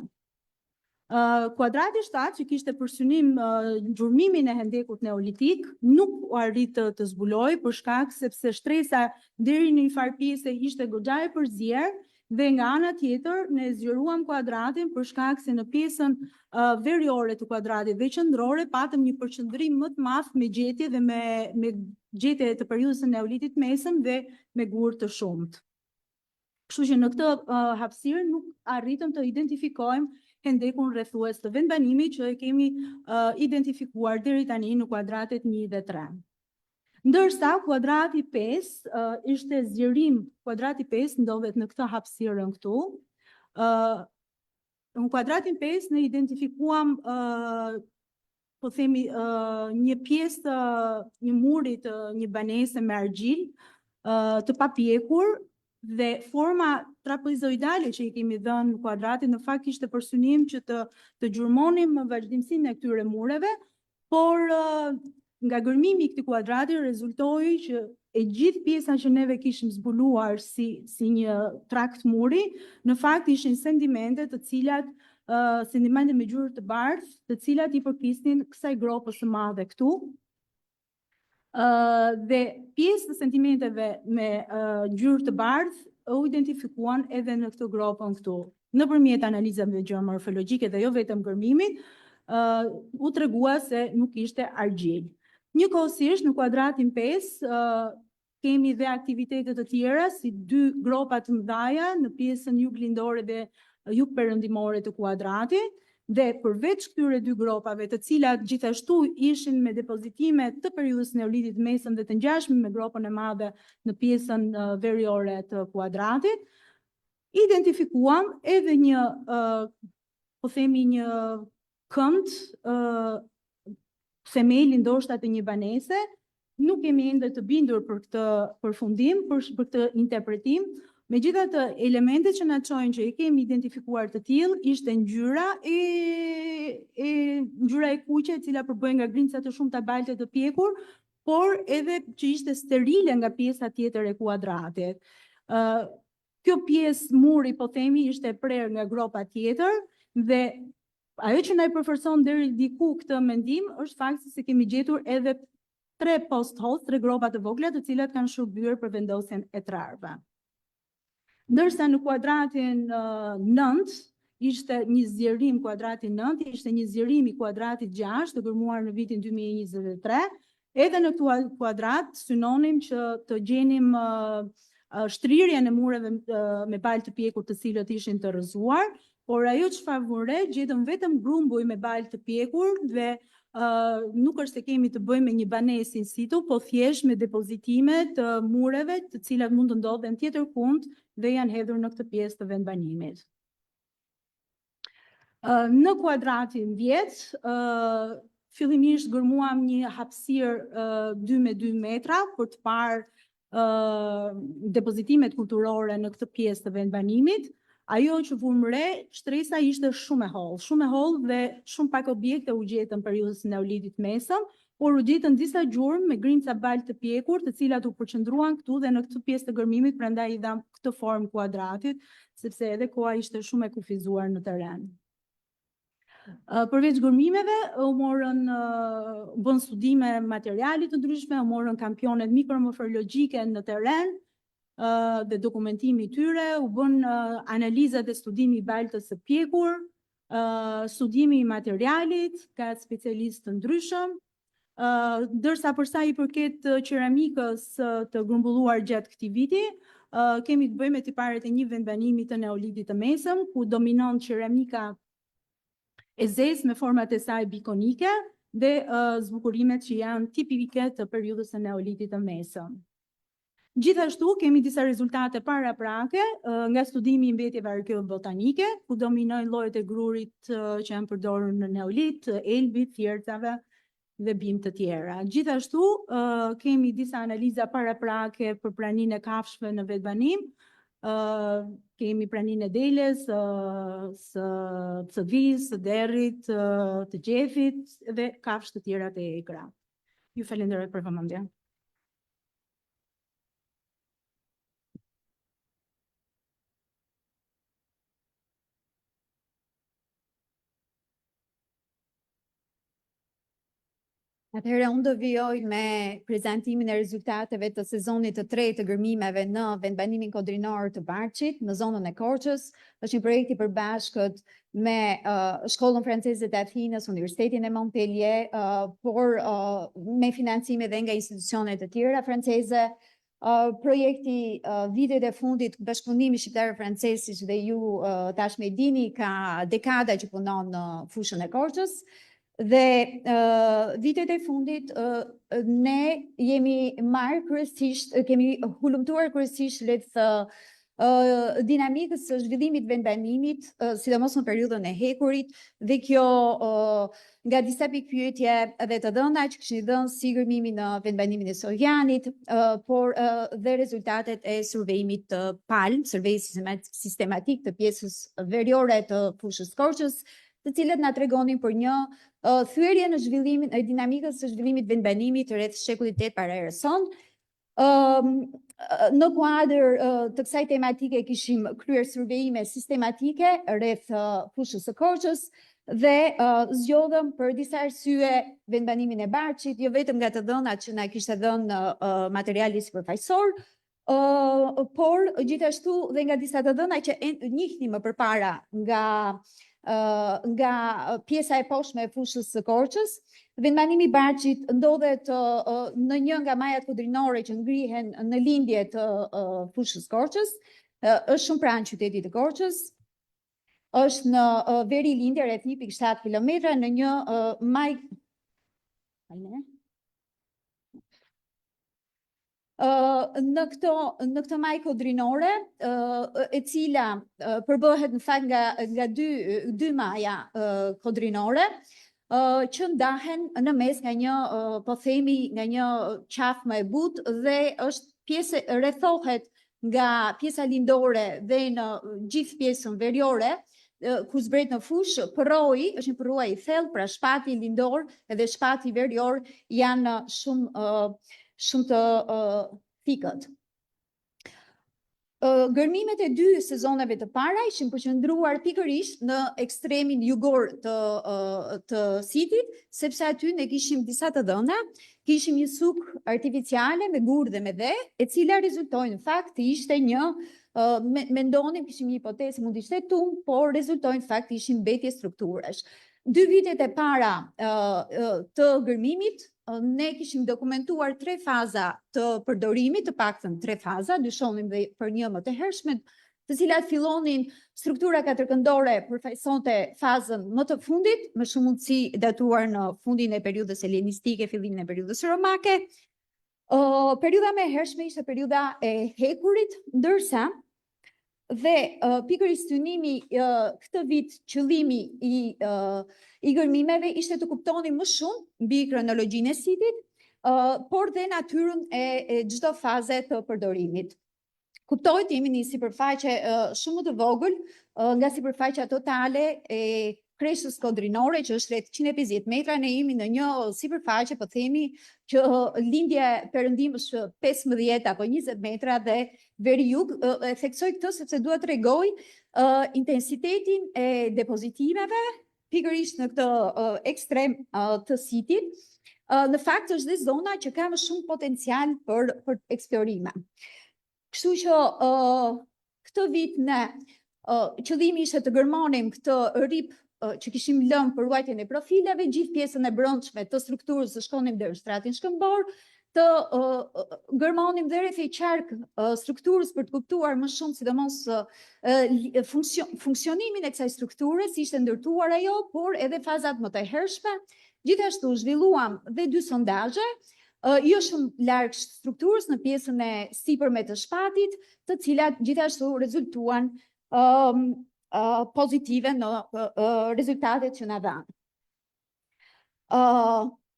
Kuadrati 7 që kishte për synim gjurmimin e hendekut neolitik nuk u arrit të zbuloj për shkak sepse shtresa deri në një farë pjesë ishte goxha e përzier dhe nga ana tjetër ne zgjeruam kuadratin për shkak se në pjesën veriore të kuadratit dhe qendrore patëm një përqendrim më të madh me gjetje dhe me gjetje të periudhës së neolitit mesëm dhe me gur të shumt. Kështu që në këtë hapësirë nuk arritëm të identifikojmë hendekun rrethues të vendbanimit që e kemi identifikuar deri tani në kuadratet 1 dhe 3. Ndërsa kuadrati 5 ishte zgjerim, kuadrati 5 ndodhet në këtë hapësirën këtu. Në kuadratin 5 ne identifikuam po themi një pjesë të një muri të një banese me argjil të papjekur dhe forma trapezoidale që i kemi dhënë në kuadratin në fakt kishte për synim që të gjurmonim vazhdimsinë e këtyre mureve, por nga gërmimi i këtij kuadrati rezultoi që e gjithë pjesa që neve kishim zbuluar si një trakt muri, në fakt ishin sedimente të cilat sedimente me gjurë të bardhë, të cilat i përkisnin kësaj gropës së madhe këtu. Dhe pjesë të sedimenteve me gjurë të bardhë u identifikuan edhe në këtë gropën këtu. Nëpërmjet analizave gjeomorfologjike dhe jo vetëm gërmimit, u tregua se nuk ishte argjil. Njëkohësisht në kuadratin 5 kemi dhe aktivitete të tjera si 2 gropa të mëdha në pjesën juglindore dhe jugperëndimore të kuadratit. Dhe përveç këtyre 2 gropave, të cilat gjithashtu ishin me depozitime të periudhës neolitit mesëm dhe të ngjashme me gropën e madhe në pjesën veriore të kuadratit, identifikuam edhe një, po themi një kënd, themeli ndoshta të një banese. Nuk kemi ende të bindur për këtë përfundim, për këtë interpretim. Megjithatë, elementet që na çojnë që i kemi identifikuar të tillë ishte ngjyra e kuqe, e cila përbëhej nga grinca të shumta balte të pjekur, por edhe që ishte sterile nga pjesa tjetër e kuadratit. Kjo pjesë muri, po themi, ishte prerë nga gropa tjetër dhe ajo që na i përforcon deri diku këtë mendim është fakti se kemi gjetur edhe 3 post-holes, 3 gropa të vogla, të cilat kanë shërbyer për vendosjen e trarëve. Ndërsa në kuadratin 9 ishte një zgjerim, kuadrati 9 ishte një zgjerim i kuadratit 6 të gërmuar në vitin 2023. Edhe në këtë kuadrat synonim që të gjenim shtrirjen e mureve me balë të pjekur të cilët ishin të rrëzuar, por ajo çfarë vure gjetëm vetëm grumbuj me balë të pjekur dhe nuk është se kemi të bëjmë me një banesë in situ, po thjesht me depozitime të mureve të cilat mund të ndodhen tjetër kund dhe janë hedhur në këtë pjesë të vendbanimit. Në kuadratin 10, fillimisht gërmuam një hapësirë 2 me 2 metra për të parë depozitimet kulturore në këtë pjesë të vendbanimit. Ajo që vum re, shtresa ishte shumë e hollë dhe shumë pak objekte u gjetën periudhës së neolitit mesëm, por u gjetën disa gjurmë me grinca balë të pjekur, të cilat u përqendruan këtu dhe në këtë pjesë të gërmimit, prandaj i dham këtë formë kuadratit, sepse edhe koha ishte shumë e kufizuar në teren. Përveç gërmimeve, u bën studime materialit të ndryshme, u morën kampionet mikromorfologjike në teren, dhe dokumentimi i tyre, u bën analizat dhe studimi i baltës së pjekur, studimi i materialit ka specialistë të ndryshëm, ndërsa për sa i përket qeramikës të grumbulluar gjatë këtij viti, kemi të bëjmë me tiparet e një vendbanimi të neolitit të mesëm, ku dominon qeramika e zezë me format e saj bikonike dhe zbukurimet që janë tipike të periudhës së neolitit të mesëm. Gjithashtu kemi disa rezultate paraprake nga studimi i mbetjeve arkeobotanike, ku dominojnë llojet e grurit që janë përdorur në neolit, elbit, thjercave dhe bimë të tjera. Gjithashtu kemi disa analiza paraprake për praninë e kafshëve në vetbanim. Kemi praninë e deles, së vis, së derrit, të gjefit dhe kafshë të tjera të egra. Ju falenderoj për vëmendjen. Atëherë unë do vijoj me prezantimin e rezultateve të sezonit të tretë të gërmimeve në vendbanimin kodrinor të Barçit në zonën e Korçës. Është një projekt i përbashkët me Shkollën Franceze të Athinës, Universitetin e Montpellier, por me financime dhe nga institucionet të tjera franceze. Projekti vitet e fundit bashkëpunimi shqiptar-francez, siç dhe ju tashmë e dini, ka dekada që punon në fushën e Korçës. Dhe vitet e fundit ne kemi hulumtuar kryesisht rreth dinamikës së zhvillimit vendbanimit, sidomos në periudhën e hekurit, dhe kjo nga disa pikpyetje dhe të dhëna që kishin dhënë si gërmimi në vendbanimin e Sorianit, por dhe rezultatet e survejimit të PALM, survej sistematik të pjesës veriore të fushës Korçës, të cilët na tregonin për një thyerje në zhvillimin e dinamikës së zhvillimit vendbanimit rreth shekullit 8 para erës sonë. Në kuadër të kësaj tematike kishim kryer survejime sistematike rreth fushës së Korçës dhe zgjodhëm për disa arsye vendbanimin e Barçit, jo vetëm nga të dhënat që na kishte dhënë materiali sipërfaqësor, por gjithashtu dhe nga disa të dhëna që njihnim më përpara nga pjesa e poshtme e fushës së Korçës. Vendbanimi i Barçit ndodhet në një nga majat kodrinore që ngrihen në lindje të fushës Korçës, është shumë pranë qytetit të Korçës, është në veri lindje rreth 1.7 kilometra në një maj. Në këtë maj kodrinore, e cila përbëhet në fakt nga dy maja kodrinore, që ndahen në mes nga një, po themi, nga një qafë më e butë dhe është pjesë rrethohet nga pjesa lindore dhe në gjithë pjesën veriore, ku zbret në fushë, përroi, është një përroi i thellë, pra shpati lindor edhe shpati verior janë shumë të thikët. Gërmimet e dy sezoneve të para ishin përqendruar pikërisht në ekstremin jugor të sitit, sepse aty ne kishim disa të dhëna, kishim një suk artificiale me gur dhe me dhe, e cila rezultoi në fakt të ishte një, mendonim, kishim një hipotezë, mund ishte tum, por rezultoi në fakt ishin mbetje strukturash. 2 vitet e para të gërmimit, ne kishim dokumentuar 3 faza të përdorimit, të paktën 3 faza, dyshonim dhe për një më të hershmet, të cilat fillonin struktura katërkëndore përfaqësonte fazën më të fundit, me shumë mundësi datuar në fundin e periudhës helenistike, fillimin e periudhës romake. Periudha më e hershme ishte periudha e hekurit, ndërsa dhe pikërisht synimi këtë vit qëllimi i gërmimeve ishte të kuptoni më shumë mbi kronologjinë e sitit, por dhe natyrën e çdo faze të përdorimit. Kuptohet jemi në sipërfaqe shumë të vogël nga sipërfaqja totale e kreshës kodrinore, që është rreth 150 metra, ne jemi në një sipërfaqe, po themi, që lindje perëndim është 15 apo 20 metra dhe veri jug. E theksoj këtë sepse dua të tregoj intensitetin e depozitimeve pikërisht në këtë ekstrem të sitit. Në fakt është dhe zona që ka më shumë potencial për eksplorime. Kështu që këtë vit ne qëllimi ishte të gërmonim këtë rip që kishim lënë për ruajtjen e profileve, gjithë pjesën e brendshme të strukturës të shkonim deri në stratin shkëmbor, të gërmonim dhe rreth i qark strukturës për të kuptuar më shumë sidomos funksionimin e kësaj strukture, si ishte ndërtuar ajo, por edhe fazat më të hershme. Gjithashtu zhvilluam dhe 2 sondazhe, jo shumë larg strukturës në pjesën e sipërme të shpatit, të cilat gjithashtu rezultuan pozitive në rezultatet që na dhanë.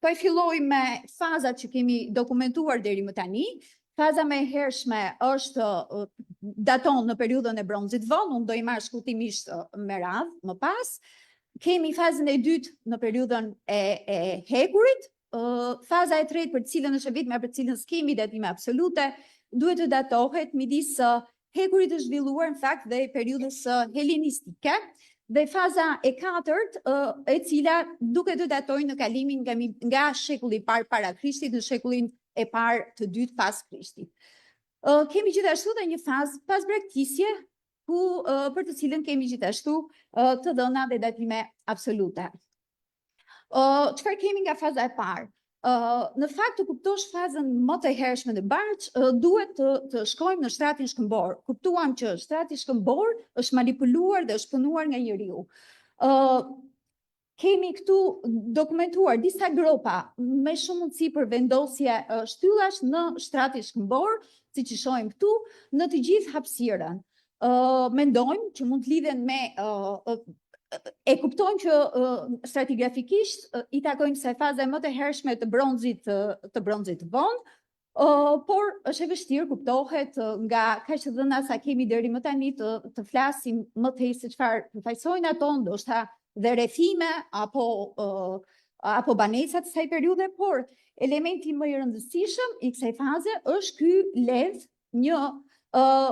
Po e filloj me fazat që kemi dokumentuar deri më tani. Faza më e hershme është daton në periudhën e bronzit vonë, unë do i marr shkurtimisht me radhë më pas. Kemi fazën e dytë në periudhën e hekurit. Faza e tretë, për cilën është e vetme për cilën s'kemi datime absolute, duhet të datohet midis hekurit të zhvilluar në fakt dhe periudhës helenistike, Dhe faza e katërt, e cila duke të datojë në kalimin nga shekulli i parë para Krishtit në shekullin e parë të dytë pas Krishtit. Kemi gjithashtu dhe një fazë pas braktisje, për të cilën kemi gjithashtu të dhëna dhe datime absolute. Çfarë kemi nga faza e parë? Në fakt të kuptosh fazën më të hershme në Barç, duhet të shkojmë në shtratin shkëmbor. Kuptuam që shtrati shkëmbor është manipuluar dhe është punuar nga njeriu. Kemi këtu dokumentuar disa gropa me shumë mundësi për vendosje shtyllash në shtratin shkëmbor, siç i shohim këtu, në të gjithë hapësirën. Mendojmë që mund të lidhen me e kuptojmë që stratigrafikisht i takojmë se faza më të hershme të bronzit vonë, por është e vështirë kuptohet nga kaq të dhëna sa kemi deri më tani të flasim më tej se çfarë përfaqësojnë ato, ndoshta dhe rrethime apo banesa të kësaj periudhe, por elementi më i rëndësishëm i kësaj faze është ky ledh, një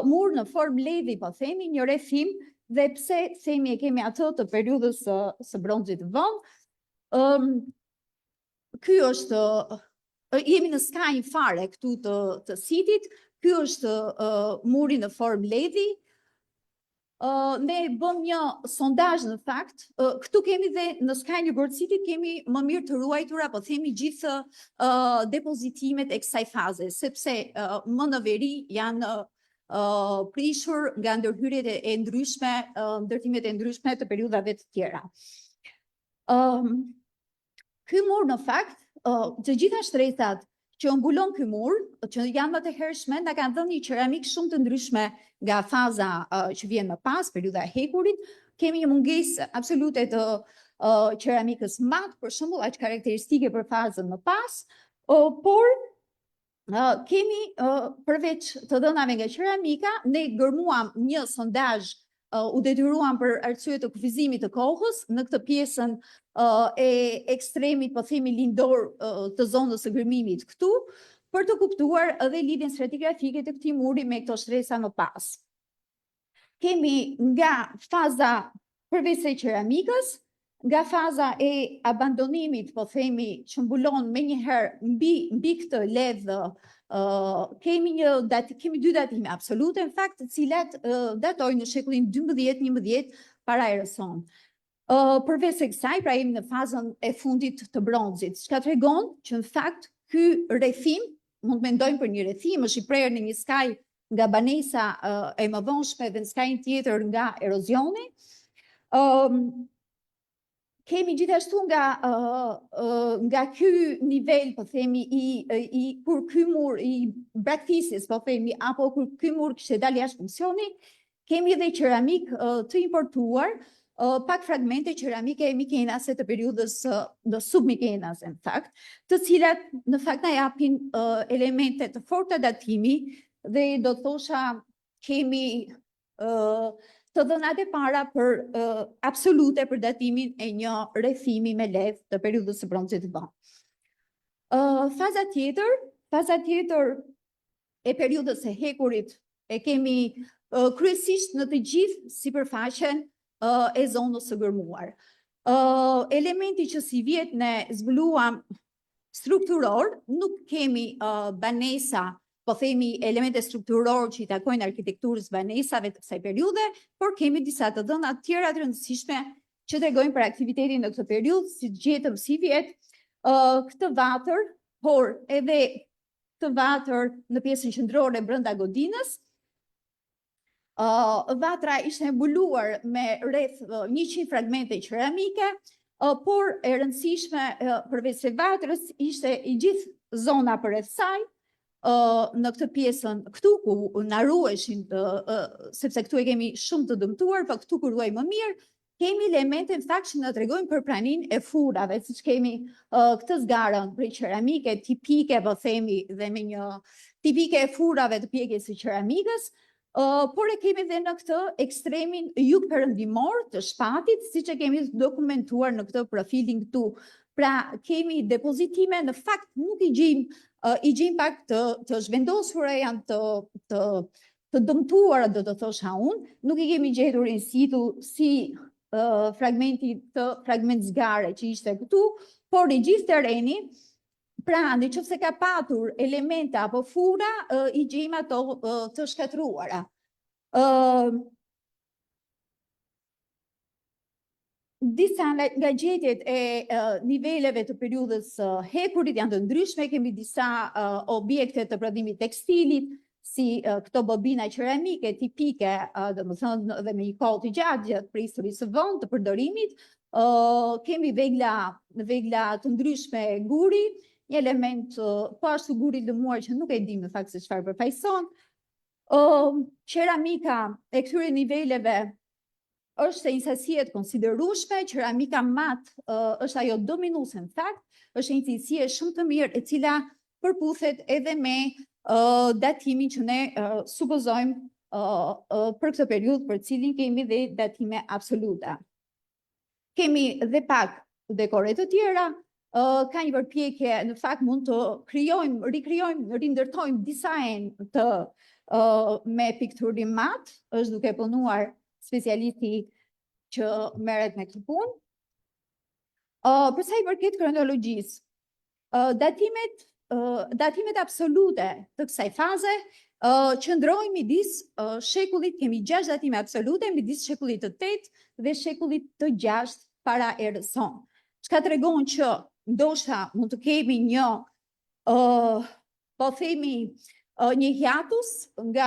mur në formë ledhi, po themi, një rrethim. Dhe pse themi e kemi atë të periudhës së bronzit vonë, ky është, jemi në skajin fare këtu të sitit, ky është muri në formë ledhi. Ne bëm një sondazh në fakt, këtu kemi dhe në skajin e Gorcitit kemi më mirë të ruajtura, po themi gjithë depozitimet e kësaj faze, sepse më në veri janë prishur nga ndërhyrjet e ndryshme, ndërtimet e ndryshme të periudhave të tjera. Ky mur në fakt, të gjitha shtresat që mbulon ky mur, që janë më të hershme, na kanë dhënë një qeramik shumë të ndryshme nga faza që vjen më pas, periudha e hekurit. Kemi një mungesë absolute të qeramikës mat, për shembull, aq karakteristike për fazën më pas, por kemi përveç të dhënave nga qeramika, ne gërmuam një sondazh, u detyruam për arsye të kufizimit të kohës në këtë pjesën e ekstremit, po themi lindor të zonës së gërmimit këtu, për të kuptuar edhe lidhjen stratigrafike të këtij muri me këto shtresa më pas. Kemi nga faza përveç së qeramikës, nga faza e abandonimit, po themi, që mbulon menjëherë mbi këtë ledh, kemi dy datime absolute, në fakt, të cilat datojnë në shekullin 12-11 para erës sonë. Përveç së kësaj, pra jemi në fazën e fundit të bronzit, çka tregon që në fakt ky rrethim, mund të mendojmë për një rrethim, është i prerë në një skaj nga banesa e mëvonshme dhe në skajin tjetër nga erozioni. Kemi gjithashtu nga ky nivel, po themi, kur ky mur i braktisjes, po themi, apo kur ky mur kishte dalë jashtë funksioni, kemi edhe qeramik të importuar, pak fragmente qeramike e Mikenase të periudhës në submikenase, në fakt, të cilat në fakt na japin elemente të forta datimi dhe do të thosha kemi të dhënat e para për absolute për datimin e një rrethimi me ledh të periudhës së bronzit vonë. Faza tjetër e periudhës së hekurit e kemi kryesisht në të gjithë sipërfaqen e zonës së gërmuar. Elementi që si vjet ne zbuluam strukturor, nuk kemi banesa, po themi elemente strukturor që i takojnë arkitekturës banesave të kësaj periudhe, por kemi disa të dhëna të tjera të rëndësishme që tregojnë për aktivitetin në këtë periudhë, si gjetëm si vjet këtë vatër, por edhe këtë vatër në pjesën qendrore brenda godinës. Vatra ishte mbuluar me rreth 100 fragmente qeramike, por e rëndësishme përveç se vatrës ishte i gjithë zona përreth saj, në këtë pjesën këtu ku na ruheshin, sepse këtu e kemi shumë të dëmtuar, po këtu ku ruaj më mirë, kemi elemente në fakt që na tregojnë për praninë e furave, siç kemi këtë zgarën prej qeramike tipike, po themi, dhe me një tipike e furave të pjekjes së qeramikës, por e kemi dhe në këtë ekstremin jugperëndimor të shpatit, siç e kemi dokumentuar në këtë profilin këtu. Pra kemi depozitime, në fakt nuk i gjejmë pak të zhvendosura, janë të dëmtuara, do të thosha unë, nuk i kemi gjetur in situ si fragment zgare që ishte këtu, por i gjithë terreni, pra nëse ka patur elementa apo fura, i gjejmë ato të shkatruara. Disa nga gjetjet e niveleve të periudhës hekurit janë të ndryshme, kemi disa objekte të prodhimit tekstilit, si këto bobina qeramike tipike, domethënë dhe me një kohë të gjatë për historisë së vonë të përdorimit, kemi vegla të ndryshme guri, një element po ashtu guri lëmuar që nuk e dim në fakt se çfarë përfaqëson. Qeramika e këtyre niveleve është një sasi e konsiderueshme, qeramika mat është ajo dominuese në fakt, është një cilësi shumë të mirë e cila përputhet edhe me datimin që ne supozojmë për këtë periudhë për cilin kemi dhe datime absoluta. Kemi dhe pak dekore të tjera, ka një përpjekje, në fakt mund të rikrijojmë, rindërtojmë disa enë me pikturim mat, është duke punuar specialisti që merret me këtë punë. Për sa i përket kronologjisë, datimet absolute të kësaj faze qëndrojnë midis shekullit, kemi 6 datime absolute, midis shekullit të 8 dhe shekullit të 6 para erës sonë. Çka tregon që ndoshta mund të kemi një, po themi, një hiatus nga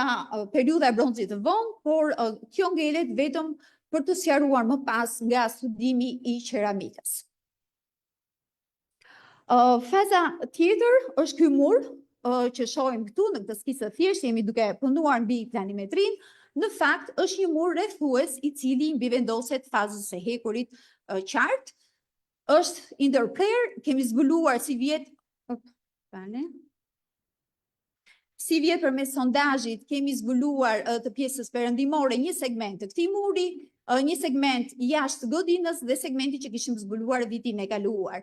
periudha e bronzit të vonë, por kjo ngelet vetëm për të sqaruar më pas nga studimi i qeramikës. Faza tjetër është ky mur që shohim këtu në këtë skicë thjesht, jemi duke punuar mbi planimetrin. Në fakt është një mur rrethues i cili mbivendoset fazës së hekurit qartë. Është i ndërprerë, kemi zbuluar si vjet përmes sondazhit, kemi zbuluar të pjesës perëndimore një segment të këtij muri, një segment jashtë godinës dhe segmenti që kishim zbuluar vitin e kaluar.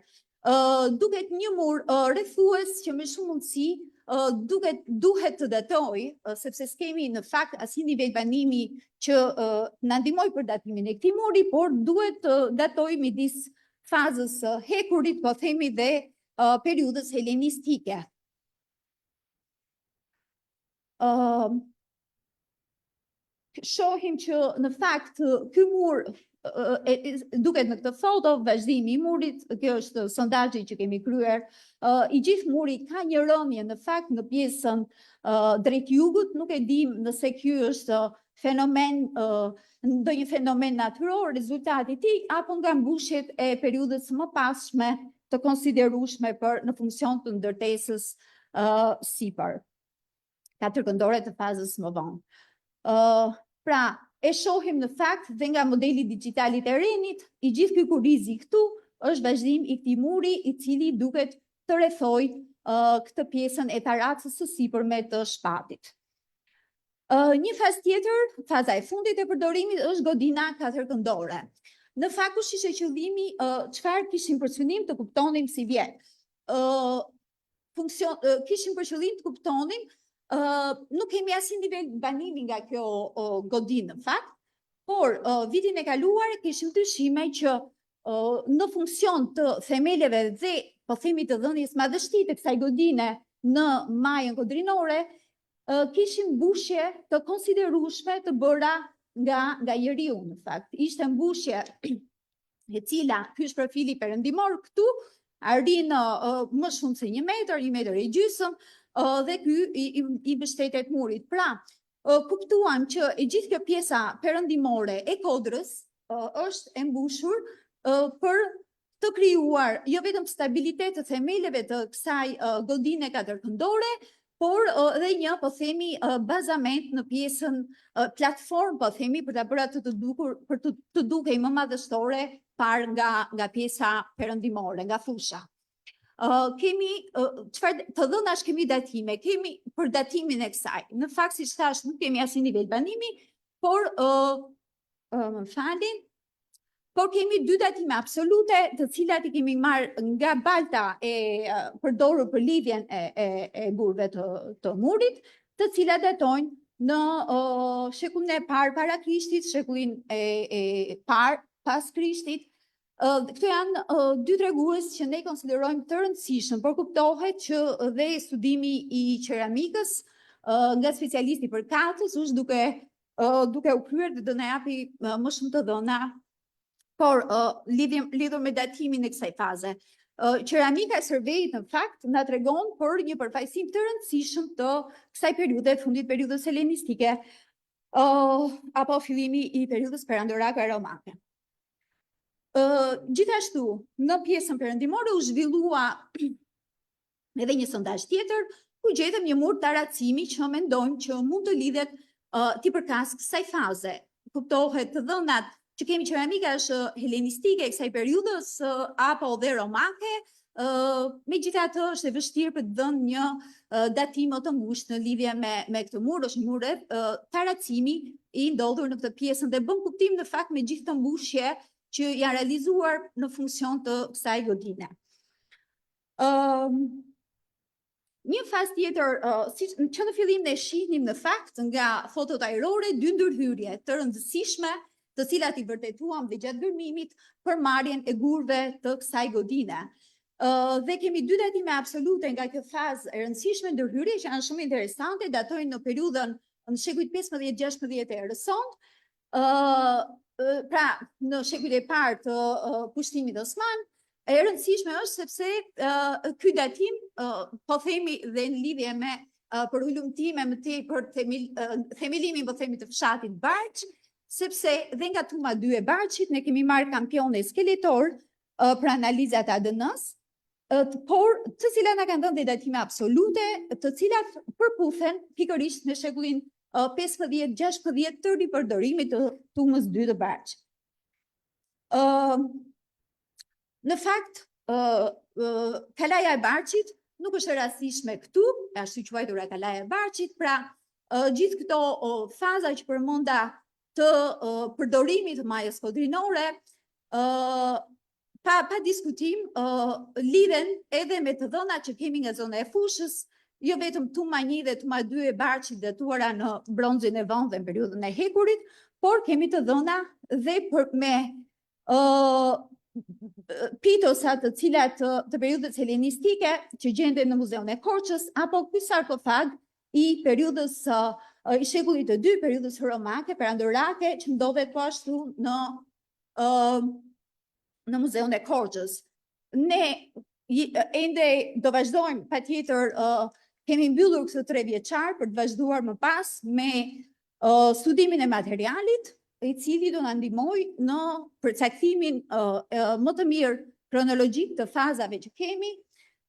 Duket një mur rrethues që me shumë mundësi duhet të datoj, sepse s'kemi në fakt asnjë nivel banimi që na ndihmoj për datimin e këtij muri, por duhet të datoj midis fazës hekurit, po themi, dhe periudhës helenistike. Shohim që në fakt ky mur duket në këtë foto vazhdimi i murit, kjo është sondazhi që kemi kryer. I gjithë muri ka një rënje në fakt në pjesën drejt jugut, nuk e dim nëse ky është fenomen, ndonjë fenomen natyror, rezultati i tij, apo nga mbushjet e periudhës më pasme të konsiderueshme në funksion të ndërtesës sipër, katërkëndore të fazës më vonë. Pra, e shohim në fakt dhe nga modeli digital i terrenit, i gjithë ky kurrizi këtu është vazhdim i këtij muri i cili duket të rrethojë këtë pjesën e taracës së sipërme të shpatit. Një fazë tjetër, faza e fundit e përdorimit është godina katërkëndore. Në fakt kush ishte qëllimi, çfarë kishim për qëllim të kuptonim si vjet. Kishim për qëllim të kuptonim, nuk kemi asnjë nivel banimi nga kjo godinë në fakt, por vitin e kaluar kishim dyshime që në funksion të themeleve dhe po themi të dhënies madhështi të kësaj godine në majën kodrinore, kishim mbushje të konsiderueshme të bëra nga njeriu në fakt. Ishte mbushje e cila ky është profili perëndimor këtu, arrin më shumë se 1 metër, 1 metër e gjysmë, dhe ky i mbështetet murit. Pra, kuptuam që e gjithë kjo pjesa perëndimore e kodrës është e mbushur për të krijuar jo vetëm stabilitet të themeleve të kësaj godine katërkëndore, por dhe një, po themi, bazament në pjesën platform, po themi, për ta bërë atë të dukej më madhështore par nga pjesa perëndimore, nga fusha. Kemi të dhënash, kemi datime, kemi për datimin e kësaj. Në fakt, siç thash, nuk kemi asnjë nivel banimi, por më falni, por kemi 2 datime absolute, të cilat i kemi marrë nga balta e përdorur për lidhjen e burve të murit, të cilat datojnë në shekullin e parë para Krishtit, shekullin e parë pas Krishtit. Këto janë dy tregues që ne konsiderojmë të rëndësishëm, por kuptohet që dhe studimi i qeramikës nga specialisti për katës është duke u kryer dhe do na japi më shumë të dhëna, por lidhur me datimin e kësaj faze. Qeramika e Servejit në fakt na tregon për një përfaqësim të rëndësishëm të kësaj periudhe, fundit periudhës helenistike, apo fillimi i periudhës perandorake romake. Gjithashtu, në pjesën perëndimore u zhvillua edhe një sondazh tjetër, ku gjetëm një mur taracimi që mendojmë që mund të lidhet tipërkas kësaj faze. Kuptohet të dhënat që kemi qeramika është helenistike e kësaj periudhës apo dhe romake, megjithatë është e vështirë për të dhënë një datim më të ngushtë në lidhje me këtë mur, është mure taracimi i ndodhur në këtë pjesën dhe bën kuptim në fakt me gjithë të mbushje që janë realizuar në funksion të kësaj godine. Një fazë tjetër, që në fillim ne shihnim në fakt nga fotot ajrore, dy ndërhyrje të rëndësishme, të cilat i vërtetuam dhe gjatë gërmimit për marrjen e gurve të kësaj godine. Dhe kemi dy datime absolute nga kjo fazë e rëndësishme, ndërhyrje që janë shumë interesante, datojnë në periudhën në shekujt 15-16 e rësont, pra në shekujt e parë të pushtimit osman. E rëndësishme është sepse ky datim, po themi dhe në lidhje me përhulumtime më tepër themelimin po themi të fshatit Barç, sepse dhe nga tuma 2 e Barçit ne kemi marrë kampione skeletor për analizat ADN-s, por të cilat na kanë dhënë dhe datime absolute, të cilat përputhen pikërisht në shekullin 15-16 të ripërdorimit të tumës 2 të Barç. Në fakt, kalaja e Barçit nuk është e rastishme këtu, ashtu quajtura kalaja e Barçit, pra gjithë këto faza që përmenda të përdorimit të majës kodrinore, pa diskutim, lidhen edhe me të dhënat që kemi nga zona e fushës, jo vetëm tuma 1 dhe tuma 2 e Barçit datuara në bronzin e vonë dhe në periudhën e hekurit, por kemi të dhëna dhe me pitosat të cilat të periudhës helenistike që gjenden në Muzeun e Korçës, apo ky sarkofag i periudhës i shekullit të 2, periudhës romake, perandorake, që ndodhet po ashtu në Muzeun e Korçës. Ne ende do vazhdojmë patjetër, kemi mbyllur këtë 3 vjeçar për të vazhduar më pas me studimin e materialit, i cili do na ndihmojë në përcaktimin më të mirë kronologjik të fazave që kemi.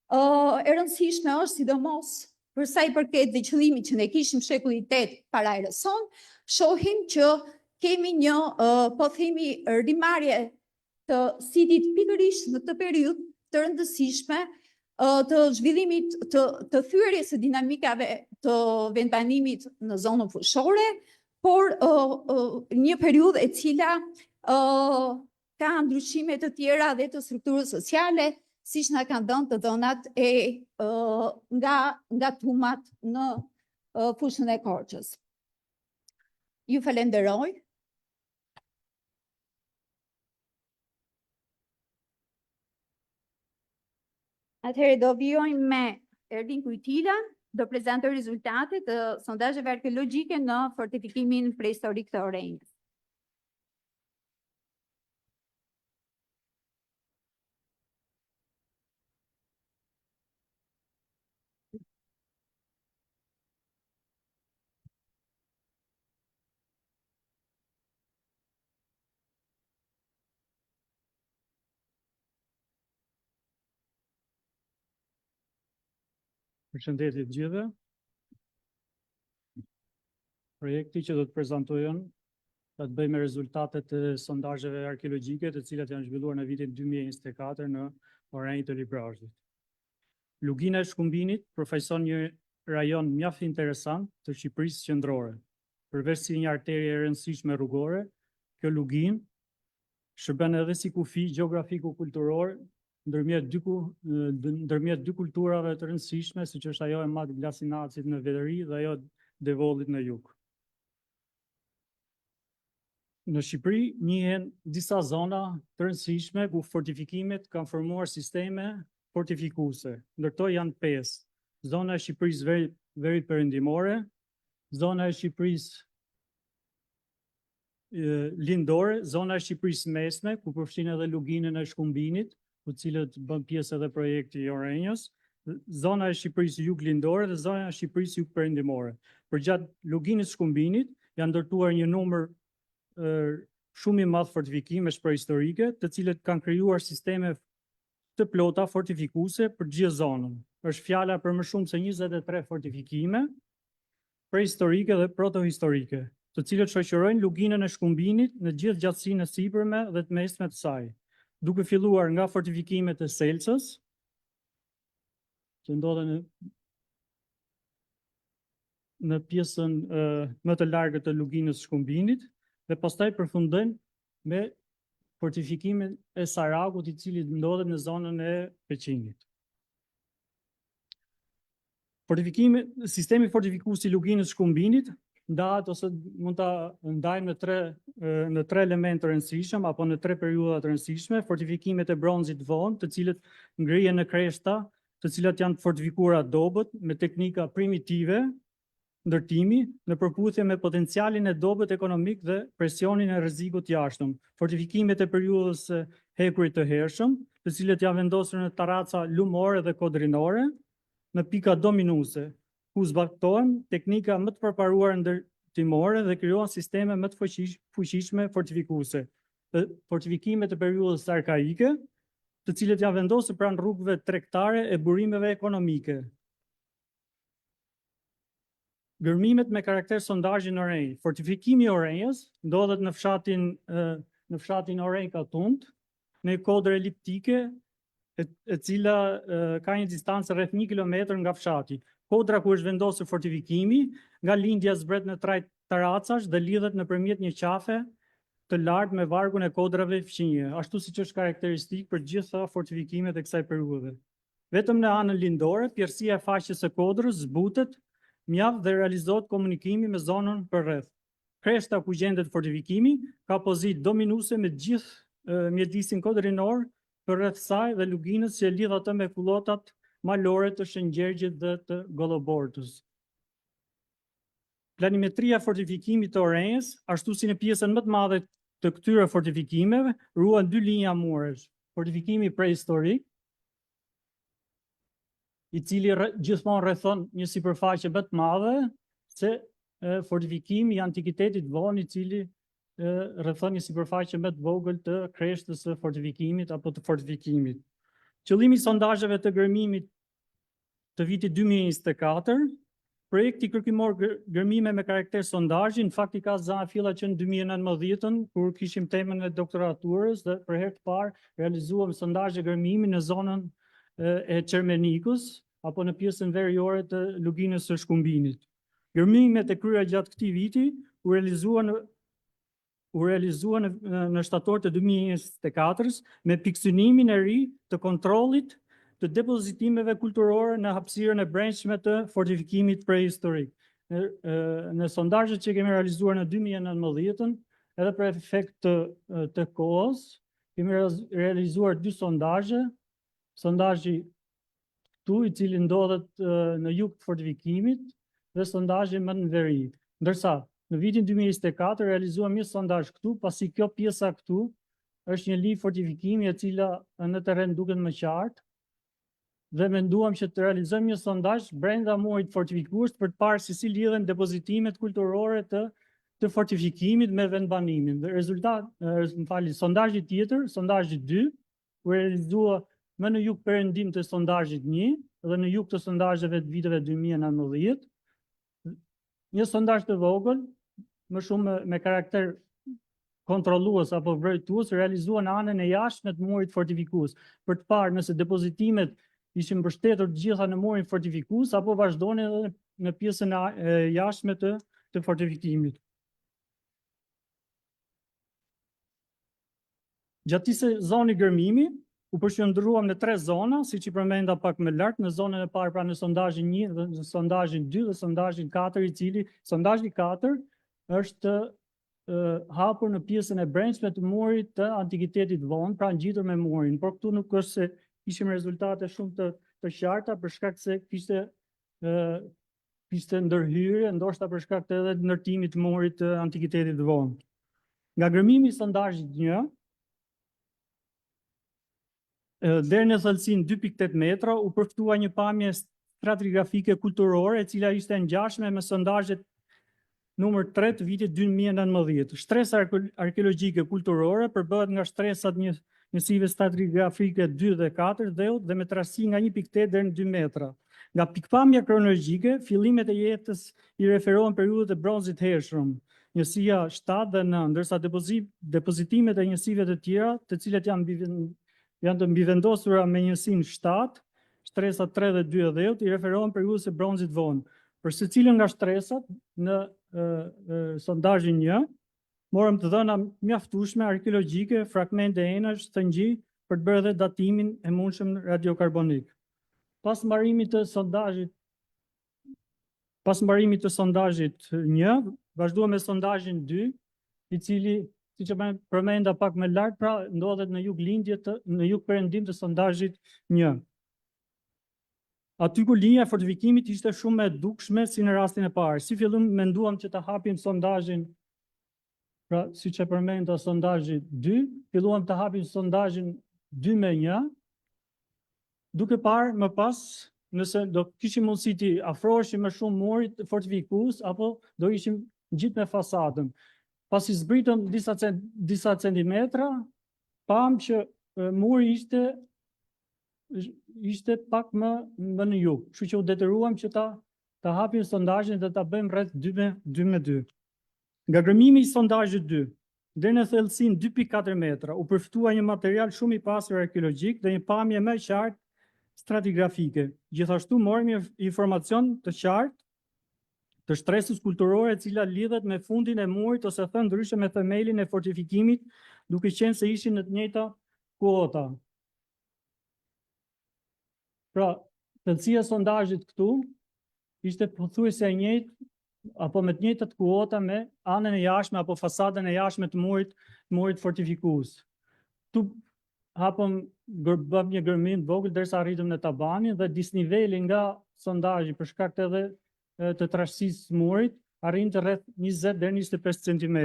E rëndësishme është sidomos për sa i përket dhe qëllimit që ne kishim shekullit 8 para erës sonë, shohim që kemi një, po themi, rimarrje të sitit pikërisht në këtë periudhë të rëndësishme të zhvillimit të thyerjes së dinamikave të vendbanimit në zonën fushore, por një periudhë e cila ka ndryshime të tjera dhe të strukturës sociale, siç na kanë dhënë të dhënat nga tumat në fushën e Korçës. Ju falenderoj. Atëherë do vijojmë me Ervin Kujtila, do prezantoj rezultatet të sondazheve arkeologjike në fortifikimin prehistorik të Orenjës. Përshëndetje të gjithëve. Projekti që do të prezantojmë ka të bëjë me rezultatet e sondazheve arkeologjike, të cilat janë zhvilluar në vitin 2024 në Orenjë të Librazhit. Lugina e Shkumbinit përfaqëson një rajon mjaft interesant të Shqipërisë qendrore. Përveç si një arterie e rëndësishme rrugore, kjo luginë shërben edhe si kufi gjeografiko-kulturor ndërmjet dy kulturave të rëndësishme, siç është ajo e Mat Glasinacit në veri dhe ajo Devollit në jug. Në Shqipëri njihen disa zona të rëndësishme ku fortifikimet kanë formuar sisteme fortifikuese. Ndër to janë 5. Zona e Shqipërisë veri perëndimore, zona e Shqipërisë lindore, zona e Shqipërisë mesme, ku përfshin edhe luginën e Shkumbinit, ku cilët bën pjesë edhe projekti i Orenjës, zona e Shqipërisë jug lindore dhe zona e Shqipërisë jug perëndimore. Përgjatë luginës Shkumbinit janë ndërtuar një numër shumë i madh fortifikimesh prehistorike, të cilët kanë krijuar sisteme të plota fortifikuese për gjithë zonën. Është fjala për më shumë se 23 fortifikime prehistorike dhe protohistorike, të cilët shoqërojnë luginën e Shkumbinit në gjithë gjatësinë e sipërme dhe të mesme të saj, duke filluar nga fortifikimet e Selsës, që ndodhen në pjesën më të largët të luginës Shkumbinit, dhe pastaj përfundojnë me fortifikimin e Sarakut, i cili ndodhet në zonën e Peqinit. Sistemi fortifikues i luginës Shkumbinit ndahet ose mund ta ndajmë në tre elemente të rëndësishëm apo në tre periudha të rëndësishme: fortifikimet e bronzit vonë, të cilët ngrihen në kreshta, të cilat janë fortifikuara dobët me teknika primitive ndërtimi në përputhje me potencialin e dobët ekonomik dhe presionin e rrezikut jashtëm. Fortifikimet e periudhës së hekurit të hershëm, të cilët janë vendosur në taraca lumore dhe kodrinore, në pika dominuese, ku zbatohen teknika më të përparuara ndërtimore dhe krijohen sisteme më të fuqishme fortifikuese. Fortifikimet e periudhës arkaike, të cilët janë vendosur pranë rrugëve tregtare e burimeve ekonomike. Gërmimet me karakter sondazhi në Orenjë. Fortifikimi i Orenjës ndodhet në fshatin Orenjë Katund, në kodër eliptike, e cila ka një distancë rreth 1 kilometër nga fshati. Kodra ku është vendosur fortifikimi, nga lindja zbret në trajt taracash dhe lidhet nëpërmjet një qafe të lartë me vargun e kodrave fqinje, ashtu siç është karakteristik për gjitha fortifikimet e kësaj periudhe. Vetëm në anën lindore, pjerësia e faqes së kodrës zbutet mjaft dhe realizohet komunikimi me zonën përreth. Kreshta ku gjendet fortifikimi ka pozitë dominuese me gjithë mjedisin kodrinor përreth saj dhe luginës që lidh atë me kullotat malore të Shëngjergjit dhe të Gollobortës. Planimetria e fortifikimit të Orenjës, ashtu si në pjesën më të madhe të këtyre fortifikimeve, ruan 2 linja muresh: fortifikimi prehistorik, i cili gjithmonë rrethon një sipërfaqe më të madhe se fortifikimi i antikitetit vonë, i cili rrethon një sipërfaqe më të vogël të kreshtës së fortifikimit apo të fortifikimit. Qëllimi i sondazheve të gërmimit të vitit 2024, projekti kërkimor gërmime me karakter sondazhi, në fakt i ka zanafiella që në 2019, kur kishim temën e doktoraturës dhe për herë të parë realizuam sondazhe gërmimi në zonën e Qermenikës, apo në pjesën veriore të luginës së Shkumbinit. Gërmimet e kryera gjatë këtij viti u realizuan në shtator të 2024 me pikësynimin e ri të kontrollit të depozitimeve kulturore në hapësirën e brendshme të fortifikimit prehistorik. Në sondazhet që kemi realizuar në 2019, edhe për efekt të kohës, kemi realizuar 2 sondazhe. Sondazhi këtu, i cili ndodhet në jug të fortifikimit, dhe sondazhi më në veri. Ndërsa në vitin 2024 realizuam një sondazh këtu, pasi kjo pjesa këtu është një linjë fortifikimi e cila në terren duket më qartë, dhe menduam që të realizojmë një sondazh brenda muajit fortifikues për të parë se si lidhen depozitimet kulturore të fortifikimit me vendbanimin. Dhe sondazhi tjetër, sondazhi 2, u realizua më në jug perëndim të sondazhit 1 dhe në jug të sondazheve të viteve 2019. Një sondazh të vogël, më shumë me karakter kontrollues apo vërtetues, realizuar në anën e jashtme të murit fortifikues, për të parë nëse depozitimet ishin mbështetur të gjitha në murin fortifikues apo vazhdonin edhe në pjesën e jashtme të fortifikimit. Gjatë kësaj zoni gërmimi, u përqendruam në 3 zona, siç i përmenda pak më lart, në zonën e parë, pra në sondazhin 1 dhe në sondazhin 2 dhe sondazhin 4, i cili sondazhi 4 është hapur në pjesën e brendshme të murit të antikitetit vonë, pra ngjitur me murin, por këtu nuk është se kishim rezultate shumë të qarta për shkak se kishte ndërhyrje, ndoshta për shkak të edhe ndërtimit të murit të antikitetit vonë. Nga gërmimi i sondazhit 1 deri në thellësinë 2.8 metra u përftua një pamje stratigrafike kulturore e cila ishte ngjashme me sondazhet numër 3 të vitit 2019. Shtresa arkeologjike kulturore përbëhet nga shtresat njësive stratigrafike 2 dhe 4 dheut dhe me trasi nga 1.8 deri në 2 metra. Nga pikpamja kronologjike, fillimet e jetës i referohen periudhët e bronzit hershëm, njësia 7 dhe 9, ndërsa depozitimet e njësive të tjera, të cilet janë të mbivendosura me njësinë 7, shtresa 3 dhe 2 dheut, i referohen periudhës e bronzit vonë. Për secilën nga shtresat në sondazhin 1, morëm të dhëna mjaftueshme arkeologjike, fragmente enash të ngji për të bërë edhe datimin e mundshëm radiokarbonik. Pas mbarimit të sondazhit 1, vazhduam me sondazhin 2, i cili, siç e përmenda pak më lart, pra ndodhet në jug perëndim të sondazhit 1. Aty ku linja e fortifikimit ishte shumë më e dukshme si në rastin e parë. Si fillim menduam që të hapim sondazhin, pra siç e përmenda sondazhi 2, filluam të hapim sondazhin 2-1, duke parë më pas nëse do kishim mundësi të afroheshim më shumë murit fortifikues apo do ishim gjithë me fasadën. Pasi zbritëm disa centimetra, pam që muri ishte pak më në jug, kështu që u detyruam që ta hapim sondazhin dhe ta bëjmë rreth 2-2. Nga gërmimi i sondazhit 2 deri në thellësinë 2.4 metra u përfitua një material shumë i pasur arkeologjik dhe një pamje më e qartë stratigrafike. Gjithashtu morëm informacion të qartë të shtresës kulturore e cila lidhet me fundin e murit ose thënë ndryshe me themelin e fortifikimit, duke qenë se ishin në të njëjta kuota. Pra, thellësia e sondazhit këtu ishte pothuajse e njëjtë apo me të njëjtat kuota me anën e jashtme apo fasadën e jashtme të murit fortifikues. Tu bëm një gërmim të vogël derisa arritëm në tabanin dhe disniveli nga sondazhi për shkak të edhe të trashësisë së murit arrinte rreth 20 deri 25 cm.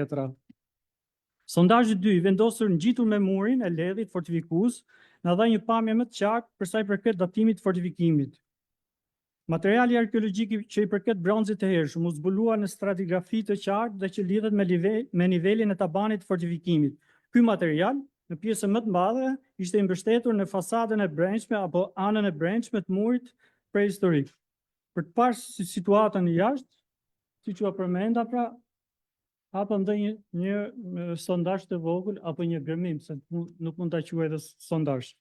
Sondazhi 2 i vendosur ngjitur me murin e ledhit fortifikues na dha një pamje më të qartë për sa i përket datimit të fortifikimit. Materiali arkeologjik që i përket bronzit të hershëm u zbulua në stratigrafi të qartë dhe që lidhet me nivelin e tabanit të fortifikimit. Ky material në pjesën më të madhe ishte i mbështetur në fasadën e brendshme apo anën e brendshme të murit prehistorik. Për të parë situatën jashtë, siç u përmenda, pra hapëm dhe një sondazh të vogël apo një gërmim, se nuk mund ta quaj edhe sondazh.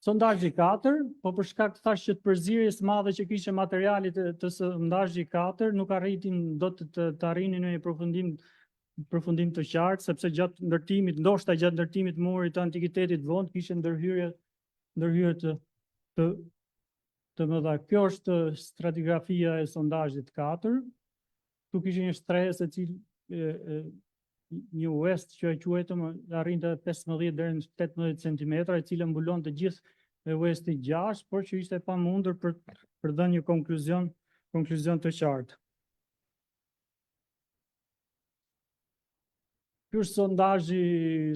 Sondazhi 4, po për shkak thash që të përzierjes madhe që kishte materialit të sondazhi 4, nuk arritin dot të arrinin në një përfundim të qartë, sepse gjatë ndërtimit, ndoshta gjatë ndërtimit murit të antikitetit vonë kishte ndërhyrje të mëdha. Kjo është stratigrafia e sondazhit 4. Tu kishte një shtresë e cilë një west që e quajtëm arrinte 15 deri në 18 cm, e cila mbulon të gjithë e westi 6, por që ishte pamundur për dhënë një konkluzion të qartë. Ky është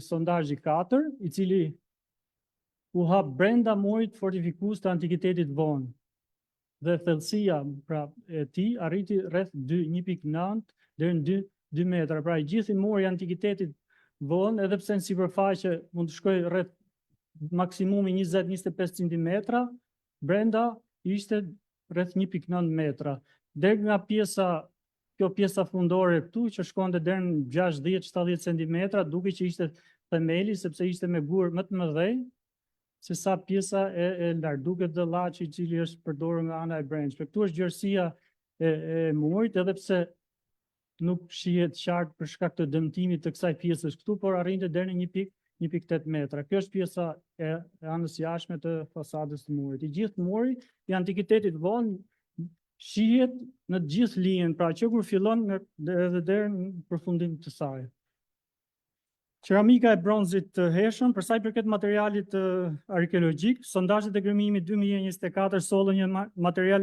sondazhi 4, i cili u hap brenda murit fortifikues të antikitetit vonë. Dhe thellësia pra e tij arriti rreth 1.9 deri në 2 metra. Pra i gjithë muri i antikitetit vonë, edhe pse në sipërfaqe mund të shkojë rreth maksimumi 20-25 cm, brenda ishte rreth 1.9 metra. Deri nga kjo pjesa fundore këtu që shkonte deri në 60-70 cm, duke që ishte themeli, sepse ishte me gur më të mëdhej se sa pjesa e lart, duket dhe llaçi i cili është përdorur nga ana e brendshme. Këtu është gjerësia e murit, edhe pse nuk shihet qartë për shkak të dëmtimit të kësaj pjesës këtu, por arrinte deri në 1.8 metra. Kjo është pjesa e anës jashtme të fasadës të murit. I gjithë muri i antikitetit vonë shihet në të gjithë linjën, pra që kur fillon edhe deri në përfundim të saj. Qeramika e bronzit të hershëm, për sa i përket materialit arkeologjik, sondazhet e gërmimit 2024 sollën një material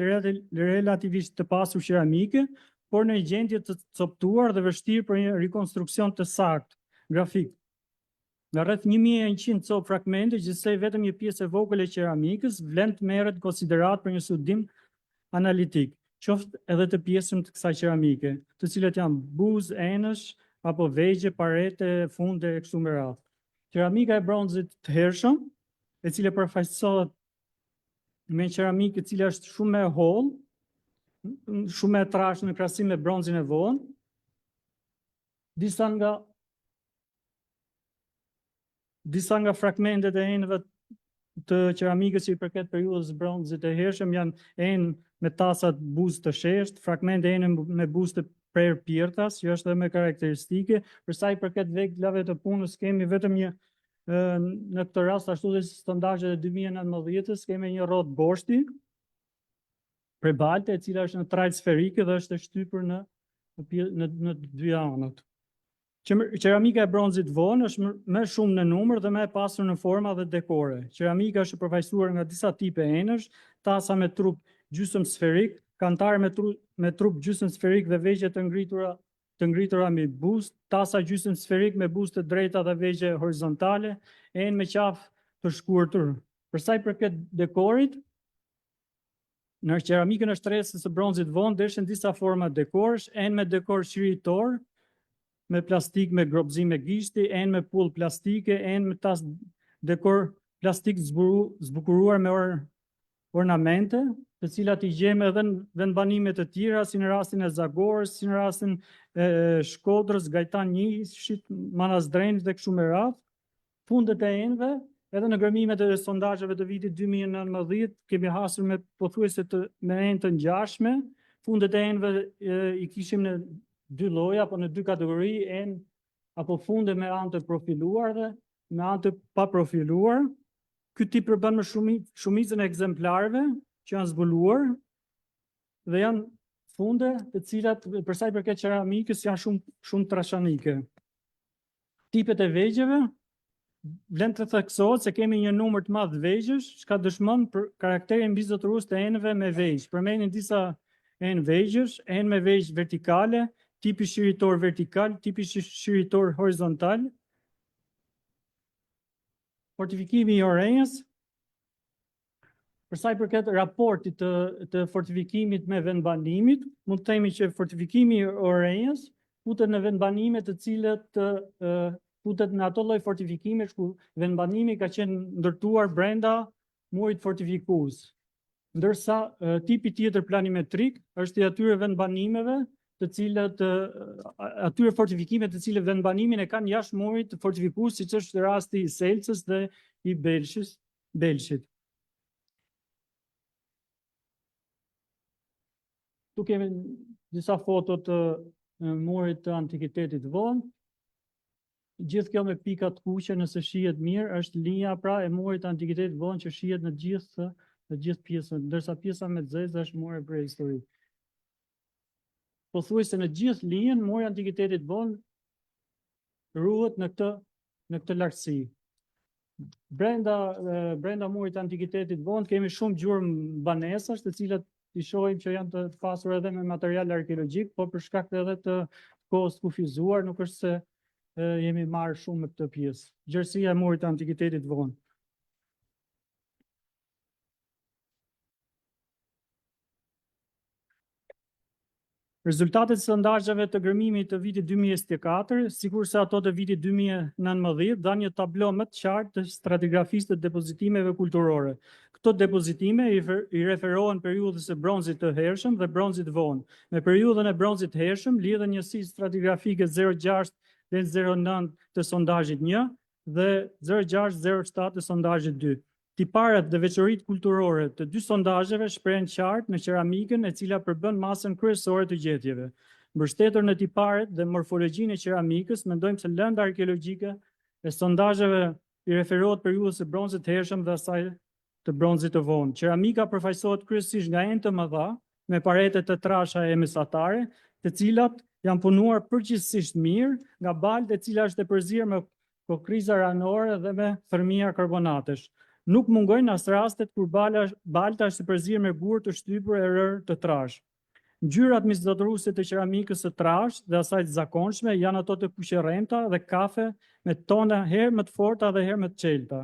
relativisht të pasur qeramike, por në gjendje të coptuar dhe vështirë për një rekonstruksion të saktë grafik. Nga rreth 1100 copë fragmente, gjithsej vetëm një pjesë e vogël e qeramikës vlen të merret konsiderat për një studim analitik, qoftë edhe të pjesëm të kësaj qeramike, të cilat janë buzë, enësh, apo vegje, parete, funde e kështu me radhë. Qeramika e bronzit të hershëm, e cila përfaqësohet me qeramikë e cila është shumë e hollë, shumë e trashë në krahasim me bronzin e vonë. Disa nga fragmentet e enëve të qeramikës që i përket periudhës bronzit e hershëm janë enë me tasat buzë të sheshtë, fragmente enë me buzë të prerë pjertas, që është dhe me karakteristike. Për sa i përket veglave të punës, kemi vetëm një, në këtë rast, ashtu dhe sondazhet e 2019-s, kemi një rrotë boshti, prebalte, e cila është në trajt sferike dhe është e shtypur në dy anët. Qeramika e bronzit vonë është më shumë në numër dhe më e pasur në forma dhe dekore. Qeramika është përfaqësuar nga disa tipe enësh, tasa me trup gjysmë sferik, kantare me trup gjysmë sferik dhe vegje të ngritura me buzë, tasa gjysmë sferik me buzë të drejta dhe vegje horizontale, enë me qafë të shkurtër. Për sa i përket dekorit, në qeramikën e shtresës së bronzit vonë deshin disa forma dekorësh, enë me dekor shiritor, me plastik me grobëzim me gishti, enë me pull plastike, enë me tas dekor plastik zbukuruar me ornamente, të cilat i gjejmë edhe në vendbanime të tjera, si në rastin e Zagorës, si në rastin e Shkodrës, Gajtan Njishit, Manazdrenit dhe kështu me radhë. Fundet e enëve, edhe në gërmimet e sondazheve të vitit 2019, kemi hasur me pothuajse me enë të ngjashme. Fundet e enëve i kishim në dy lloje apo në dy kategori, enë apo funde me anë të profiluar dhe me anë të pa profiluar. Ky tip përbën me shumicën e ekzemplarëve që janë zbuluar dhe janë funde të cilat për sa i përket qeramikës janë shumë trashanike. Tipet e vegjeve vlen të theksohet se kemi një numër të madh vegjesh, çka dëshmon për karakterin mbizotërues të enëve me vegj. Përmendin disa enë vegjesh, enë me vegj vertikale, tipi shiritor vertikal, tipi shiritor horizontal. Fortifikimi i orenjës, për sa i përket raportit të fortifikimit me vendbanimit, mund të themi që fortifikimi i orenjës futet në vendbanime të cilët futet në ato lloj fortifikimesh ku vendbanimi ka qenë ndërtuar brenda murit fortifikues. Ndërsa tipi tjetër planimetrik është i atyre vendbanimeve të cilat atyre fortifikime të cilët vendbanimin e kanë jashtë murit fortifikues, siç është rasti i Selcës dhe i Belshit. Tu kemi disa foto të murit të antikitetit vonë. Gjithë kjo me pika të kuqe, nëse shihet mirë, është linja pra e murit të antikitetit vonë që shihet në gjithë pjesën, ndërsa pjesa me zezë është muri prehistorik. Pothuajse në gjithë linjën muri i antikitetit vonë ruhet në këtë lartësi. Brenda murit të antikitetit vonë kemi shumë gjurmë banesash, të cilat i shohim që janë të pasur edhe me material arkeologjik, por për shkak edhe të kohës kufizuar, nuk është se jemi marrë shumë me këtë pjesë. Gjerësia e murit të antikitetit vonë. Rezultatet e sondazheve të gërmimit të vitit 2024, sikurse ato të vitit 2019, dhanë një tablo më të qartë të stratigrafisë të depozitimeve kulturore. Këto depozitime i referohen periudhës së bronzit të hershëm dhe bronzit vonë. Me periudhën e bronzit të hershëm lidhen njësi stratigrafike 06 dhe 09 të sondazhit 1 dhe 06-07 të sondazhit 2. Tiparet dhe veçoritë kulturore të dy sondazheve shprehen qartë në qeramikën e cila përbën masën kryesore të gjetjeve. Mbështetur në tiparet dhe morfologjinë e qeramikës, mendojmë se lënda arkeologjike e sondazheve i referohet periudhës së bronzit të hershëm dhe asaj të bronzit të vonë. Qeramika përfaqësohet kryesisht nga enë të mëdha me parete të trasha e mesatare, të cilat janë punuar përgjithsisht mirë nga baltë e cila është e përzirë me kokriza ranore dhe me thërmia karbonatesh. Nuk mungojnë as rastet kur balta është e përzirë me gur të shtypur e rërë të trash. Ngjyrat misdotëruese të qeramikës së trash dhe asaj të zakonshme janë ato të kuqerremta dhe kafe me tona herë më të forta dhe herë më të çelta.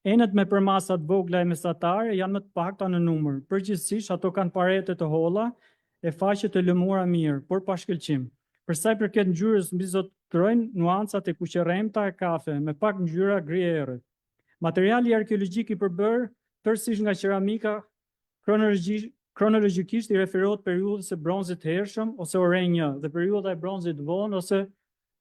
Enet me përmasa të vogla e mesatare janë më të pakta në numër. Përgjithsisht ato kanë parete të holla e faqe të lëmura mirë, por pa shkëlqim. Për sa i përket ngjyrës, mbizotërojnë nuancat e kuqerremta e kafe me pak ngjyra gri e errët. Materiali arkeologjik i përbërë tërësisht nga qeramika kronologjikisht i referohet periudhës së bronzit të hershëm ose orej 1 dhe periudha e bronzit vonë ose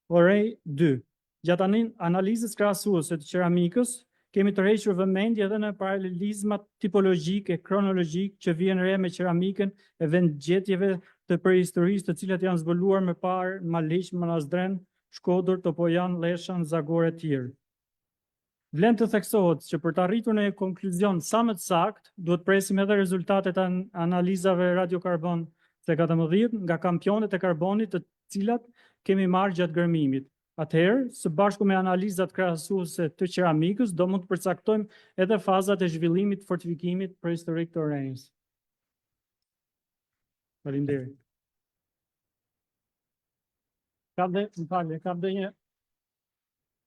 orej 2. Gjatë analizës krahasuese të qeramikës, kemi tërhequr vëmendje edhe në paralelizmat tipologjik e kronologjik që vjen re me qeramikën e vendgjetjeve të prehistorisë të cilat janë zbuluar më parë në Maliq, Manazdren, Shkodër, Topojan, Leshan, Zagore e tjerë. Vlen të theksohet që për të arritur në një konkluzion sa më të saktë, duhet presim edhe rezultatet e analizave radiokarbon C14 nga kampionet e karbonit të cilat kemi marrë gjatë gërmimit. Atëherë, së bashku me analizat krahasuese të qeramikës, do mund të përcaktojmë edhe fazat e zhvillimit të fortifikimit prehistorik të Orenjës. Faleminderit. Kam dhe një,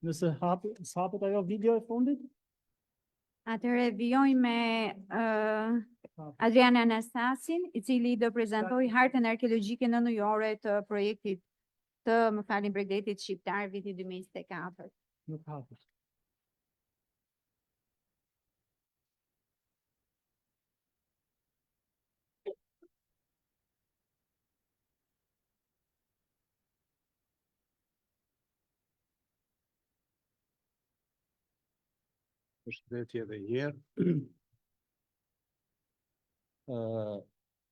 nëse hapet ajo video e fundit? Atëherë vijojmë me Adriana Anastasin, i cili do prezantojë hartën arkeologjike nënujore të projektit Bregdetit Shqiptar viti 2024. Nuk hapet. Përshëndetje edhe një herë.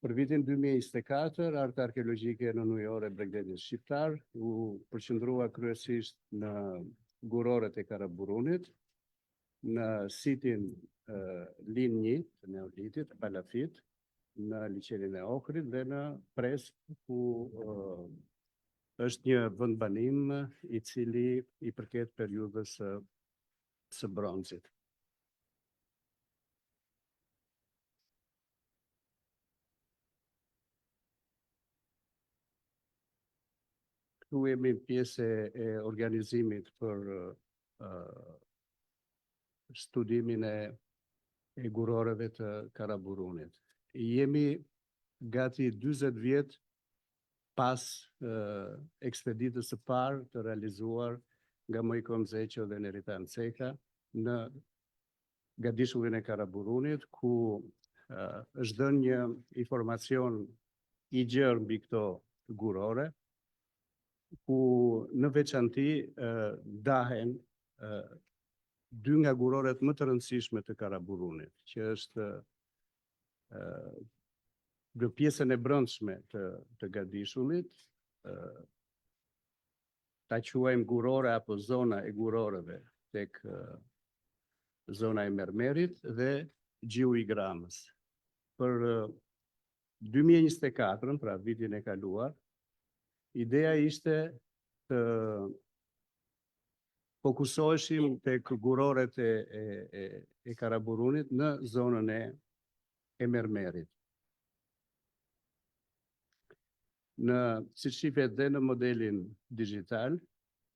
Për vitin 2024, arta arkeologjike nënujore Bregdetit Shqiptar u përqendrua kryesisht në guroret e Karaburunit, në sitin Lin 1 të Neolitit, Palafit, në liçenin e Ohrit dhe në Pres, ku është një vendbanim i cili i përket periudhës së bronzit. Këtu jemi pjesë e organizimit për studimin e guroreve të Karaburunit. Jemi gati 40 vjet pas ekspeditës së parë të realizuar nga Mojko Mzeqo dhe Neritan Ceka në gadishullin e Karaburunit, ku është dhënë një informacion i gjerë mbi këto gurore, ku në veçanti dahen dy nga guroret më të rëndësishme të Karaburunit, që është në pjesën e brendshme të gadishullit, ta quajmë gurore apo zona e guroreve tek zona e Mermerit dhe Gjiu i Gramës. Për 2024, pra vitin e kaluar, ideja ishte të fokusoheshim tek guroret e Karaburunit në zonën e Mermerit. Si shifet dhe në modelin digital,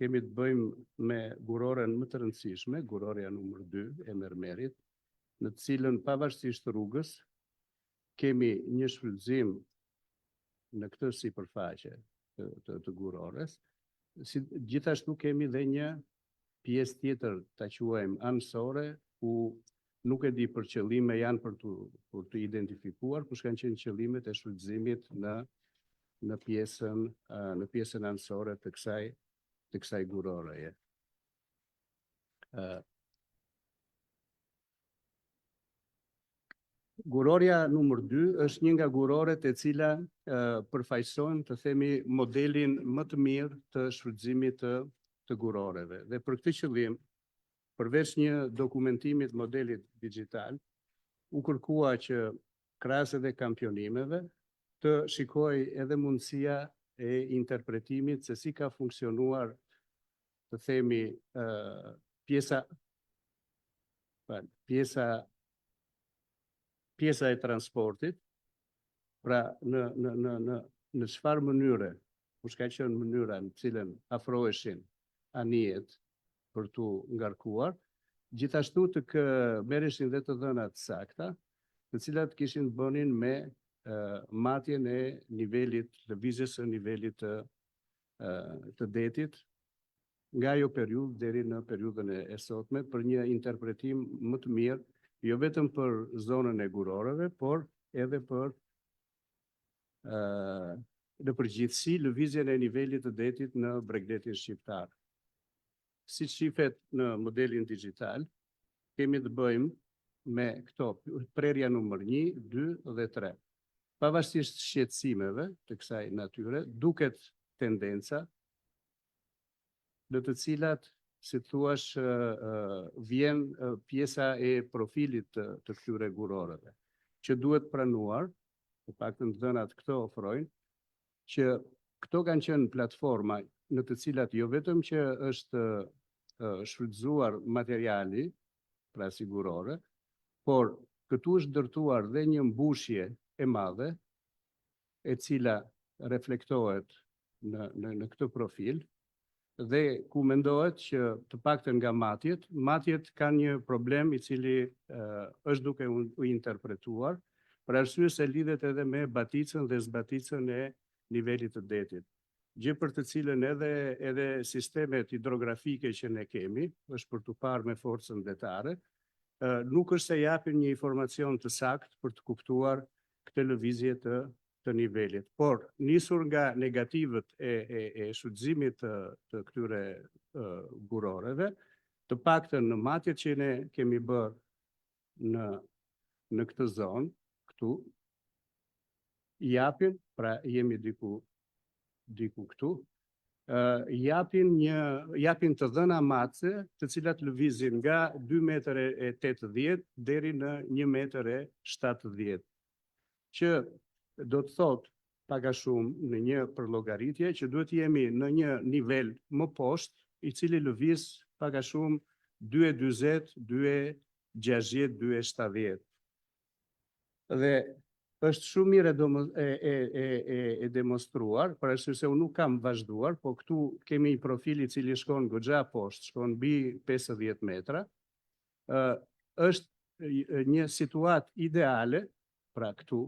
kemi të bëjmë me guroren më të rëndësishme, guroria numër 2 e Mermerit, në të cilën pavarësisht rrugës, kemi një shfrytëzim në këtë sipërfaqe të gurores, gjithashtu kemi dhe një pjesë tjetër, ta quajmë anësore, ku nuk e di për qëllime janë për të identifikuar, por kanë qenë qëllimet e shfrytëzimit në pjesën anësore të kësaj guroreje. Guroria numër 2 është një nga guroret e cila përfaqësojnë, të themi, modelin më të mirë të shfrytëzimit të guroreve. Dhe për këtë qëllim, përveç një dokumentimit modelit digital, u kërkua që krahas edhe kampionimeve, të shikoj edhe mundësia e interpretimit se si ka funksionuar, të themi, pjesa e transportit, pra në çfarë mënyre, kush ka qenë mënyra në cilën afroheshin anijet për tu ngarkuar, gjithashtu të merreshin dhe të dhënat sakta, të cilat kishin bënin me matjen e nivelit, lëvizjes së nivelit të detit, nga ajo periudhë deri në periudhën e sotme, për një interpretim më të mirë, jo vetëm për zonën e Gurorëve, por edhe për në përgjithësi lëvizjen e nivelit të detit në Bregdetin shqiptar. Si shifet në modelin digjital, kemi të bëjmë me këto prerja numër 1, 2 dhe 3. Pavarësisht shqetësimeve të kësaj natyre, duket tendenca në të cilat, si thuash, vjen pjesa e profilit të këtyre gurorëve, që duhet pranuar, të paktën dhënat këto ofrojnë, që këto kanë qenë platforma në të cilat jo vetëm që është shfrytzuar materiali, pra sigurore, por këtu është ndërtuar dhe një mbushje e madhe, e cila reflektohet në këtë profil, dhe ku mendohet që të paktën nga matjet kanë një problem i cili është duke u interpretuar, për arsye se lidhet edhe me baticën dhe zbaticën e nivelit të detit. Gjë për të cilën edhe sistemet hidrografike që ne kemi, është për të parë me forcën detare, nuk është se japin një informacion të sakt për të kuptuar këtë lëvizje të nivelit. Por, nisur nga negativet e shfrytëzimit të këtyre guroreve, të paktën në matjet që ne kemi bërë në këtë zonë, këtu, japin, pra jemi diku këtu, japin të dhëna matëse, të cilat lëvizin nga 2,80 m deri në 1,70 m, që do të thotë pak a shumë në një përllogaritje që duhet jemi në një nivel më poshtë, i cili lëviz pak a shumë 2,40, 2,60, 2,70. Dhe është shumë mirë e demonstruar, për arsye se unë nuk kam vazhduar, po këtu kemi një profil i cili shkon goxha poshtë, shkon mbi 50 metra. Është një situatë ideale, pra këtu,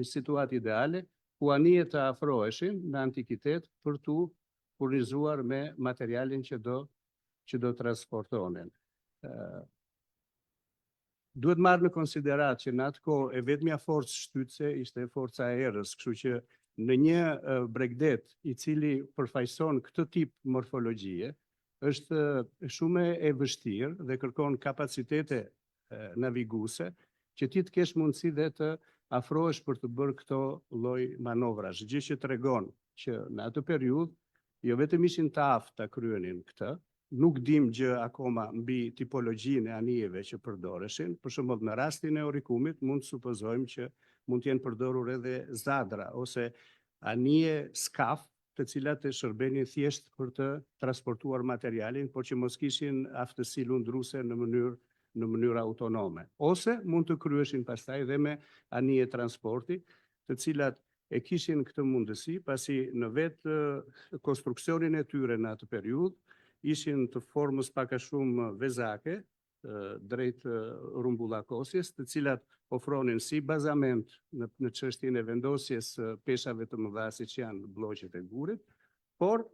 situatë ideale, ku anijet të afroheshin në antikitet për tu furnizuar me materialin që do transportonin. Duhet marrë në konsiderat që në atë kohë e vetmja forcë shtytse ishte forca e erës, kështu që në një Bregdet i cili përfaqëson këtë tip morfologjie, është shumë e vështirë dhe kërkon kapacitete naviguese që ti të kesh mundësi dhe të afrohesh për të bërë këto lloj manovrash, gjë që tregon që në atë periudhë jo vetëm ishin të aftë ta kryenin këtë, nuk dim gjë akoma mbi tipologjinë e anijeve që përdoreshin. Për shembull, në rastin e Orikumit mund të supozojmë që mund të jenë përdorur edhe zadra ose anije skaf, të cilat të shërbenin thjesht për të transportuar materialin, por që mos kishin aftësi lundruese në mënyrë autonome. Ose mund të kryeshin pastaj dhe me anije transporti, të cilat e kishin këtë mundësi, pasi në vetë konstruksionin e tyre në atë periudhë ishin të formës pak a shumë vezake, drejt rumbullakosjes, të cilat ofronin si bazament në çështjen e vendosjes peshave të mëdha siç janë blloqet e gurit, por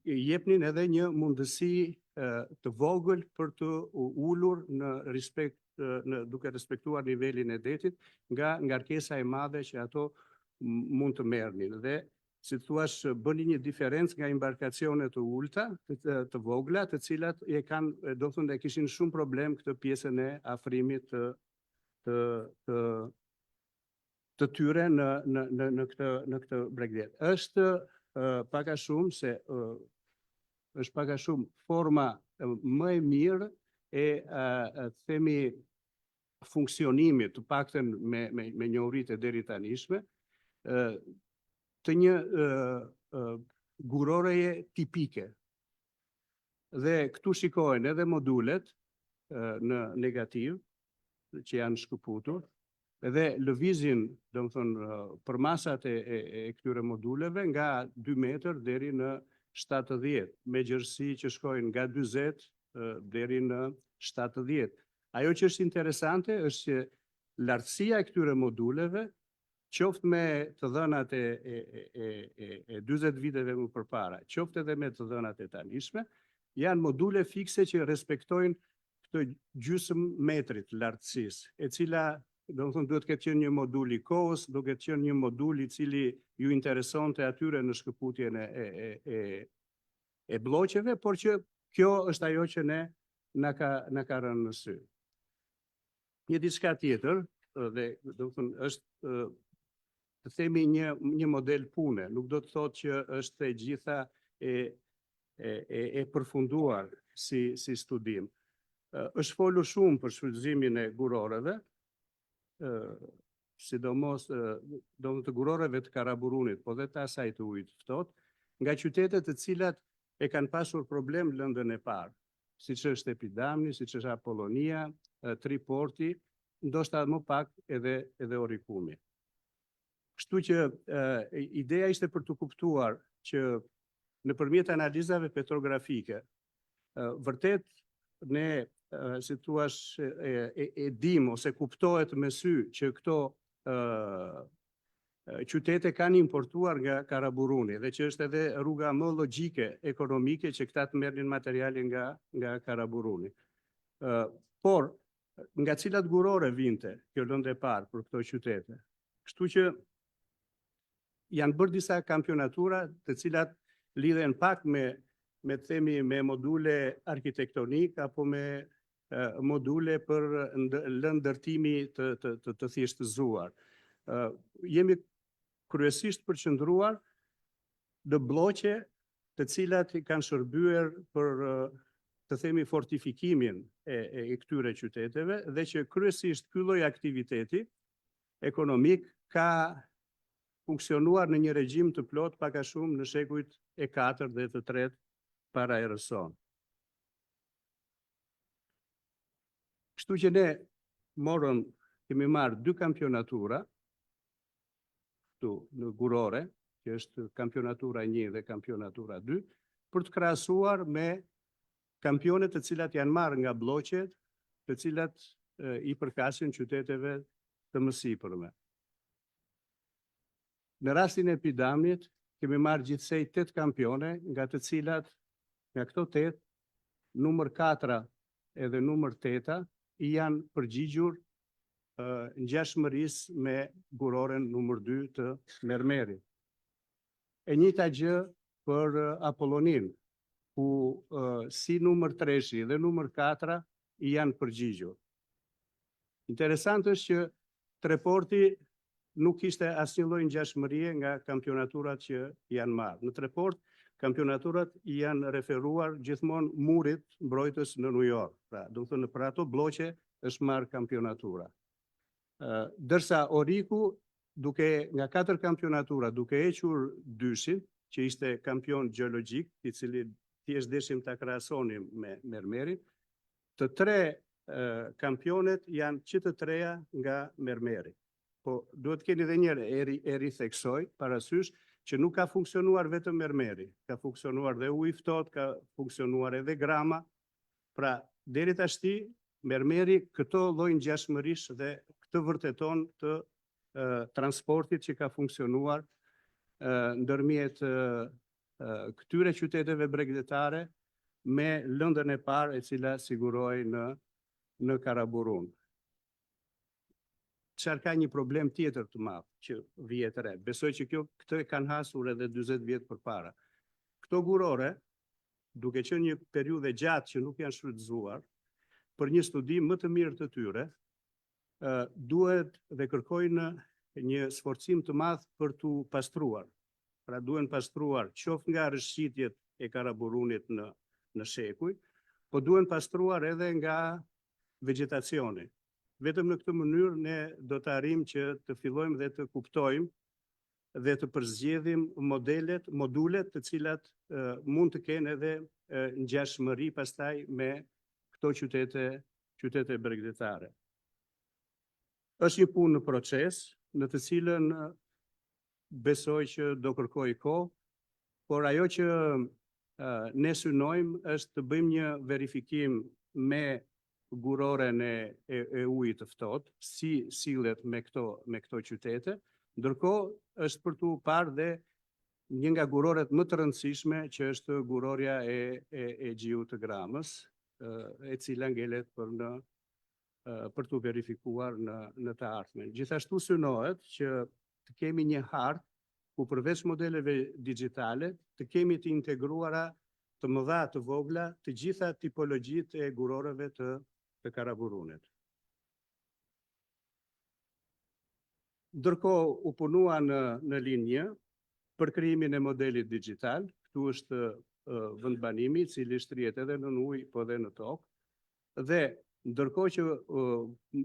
jepnin edhe një mundësi të vogël për të ulur në respekt, duke respektuar nivelin e detit nga ngarkesa e madhe që ato mund të merrnin. Dhe si thuash, bëni një diferencë nga embarkacionet të ulta, të vogla, të cilat do të thonë kishin shumë problem këtë pjesën e afrimit të tyre në këtë Bregdet. Është pak a shumë forma më e mirë e themi funksionimit, të paktën me njohuritë e deri tanishme, të një guroreje tipike. Dhe këtu shikohen edhe modulet në negativ, që janë shkëputur, edhe lëvizin, domethënë, për masat e këtyre moduleve nga 2 metër deri në 70, me gjerësi që shkojnë nga 40 deri në 70. Ajo që është interesante është që lartësia e këtyre moduleve, qoftë me të dhënat e 40 viteve më përpara, qoftë edhe me të dhënat e tanishme, janë module fikse që respektojnë këtë gjysmë metrit lartësisë, e cila domethënë duhet ketë qenë një modul i kohës, duhet ketë qenë një modul i cili ju interesonte atyre në shkëputjen e bloqeve, por që kjo është ajo që na ka rënë në sy. Një diçka tjetër, dhe domethënë është të themi një model pune, nuk do të thotë që është e gjitha e përfunduar si studim. Është folur shumë për shfrytëzimin e guroreve, sidomos të guroreve të Karaburunit, po dhe të asaj të ujit ftohtë, nga qytetet të cilat e kanë pasur problem lëndën e parë, siç është Epidamni, siç është Apollonia, Triporti, ndoshta më pak edhe Orikumi. Kështu që ideja ishte për të kuptuar që nëpërmjet analizave petrografike, vërtet ne, si thua, e dim ose kuptohet me sy që këto qytete kanë importuar nga Karaburuni dhe që është edhe rruga më logjike ekonomike që këta të merrnin materiale nga Karaburuni. Por nga cilat gurore vinte kjo lëndë e parë për këto qytete? Kështu që janë bërë disa kampionatura të cilat lidhen pak me module arkitektonik apo me module për lëndërtimi të thjeshtëzuar. Jemi kryesisht përqendruar në bloqe të cilat kanë shërbyer për të themi fortifikimin e këtyre qyteteve dhe që kryesisht ky lloj aktiviteti ekonomik ka funksionuar në një regjim të plot pak a shumë në shekujt e 4 dhe të 3 para erës sonë. Kështu që ne kemi marrë 2 kampionatura këtu në gurore, që është kampionatura 1 dhe kampionatura 2, për të krahasuar me kampionet të cilat janë marrë nga bloqet, të cilat i përkasin qyteteve të mësipërme. Në rastin e Epidamnit, kemi marrë gjithsej 8 kampione, nga të cilat, nga këto 8, numër 4 edhe numër 8 i janë përgjigjur ngjashmërisë me guroren numër 2 të Mermerit. E njëjta gjë për Apollonin, ku si numër 3 dhe numër 4 i janë përgjigjur. Interesant është që Treporti nuk ishte asnjë lloj ngjashmërie nga kampionaturat që janë marrë. Në Treport, kampionaturat i janë referuar gjithmonë murit mbrojtës në New York. Pra, do të thënë për ato bloqe është marrë kampionatura. Dërsa Oriku, nga 4 kampionatura, duke hequr 2-shin, që ishte kampion gjeologjik, i cili thjesht deshim ta krahasonim me Mermerin, të 3 kampionet janë që të 3 nga Mermeri. Po duhet keni edhe një e ritheksoj parasysh që nuk ka funksionuar vetëm Mermeri, ka funksionuar dhe uji ftohtë, ka funksionuar edhe Grama. Pra, deri tashti Mermeri këto lloj ngjashmërish dhe këtë vërteton të transportit që ka funksionuar ndërmjet këtyre qyteteve bregdetare me lëndën e parë e cila sigurohej në Karaburun. Çfarë ka një problem tjetër të madh që vihet re. Besoj që këtë e kanë hasur edhe 40 vjet përpara. Këto gurore, duke qenë një periudhë gjatë që nuk janë shfrytëzuar, për një studim më të mirë të tyre, duhet dhe kërkojnë një sforcim të madh për tu pastruar. Pra duhen pastruar qoftë nga rrëshqitjet e Karaburunit në shekuj, po duhen pastruar edhe nga vegetacioni. vetëm në këtë mënyrë ne do të arrijmë që të fillojmë dhe të kuptojmë dhe të përzgjedhim modulet të cilat mund të kenë edhe ngjashmëri pastaj me këto qytete bregdetare. Është një punë në proces, në të cilën besoj që do kërkoj kohë, por ajo që ne synojmë është të bëjmë një verifikim me guroren e ujit të ftohtë, si sillet me këto qytete, ndërkohë është për tu parë dhe një nga guroret më të rëndësishme që është gurorja e gjiu të Gramës, e cila ngelet për tu verifikuar në të ardhmen. Gjithashtu synohet që të kemi një hartë ku përveç modeleve digjitale të kemi të integruara të mëdha të vogla të gjitha tipologjitë e guroreve të Karaburunit. Ndërkohë u punua në linjë për krijimin e modelit digital. Këtu është vendbanimi, i cili shtrihet edhe në ujë, po edhe në tokë. Dhe ndërkohë që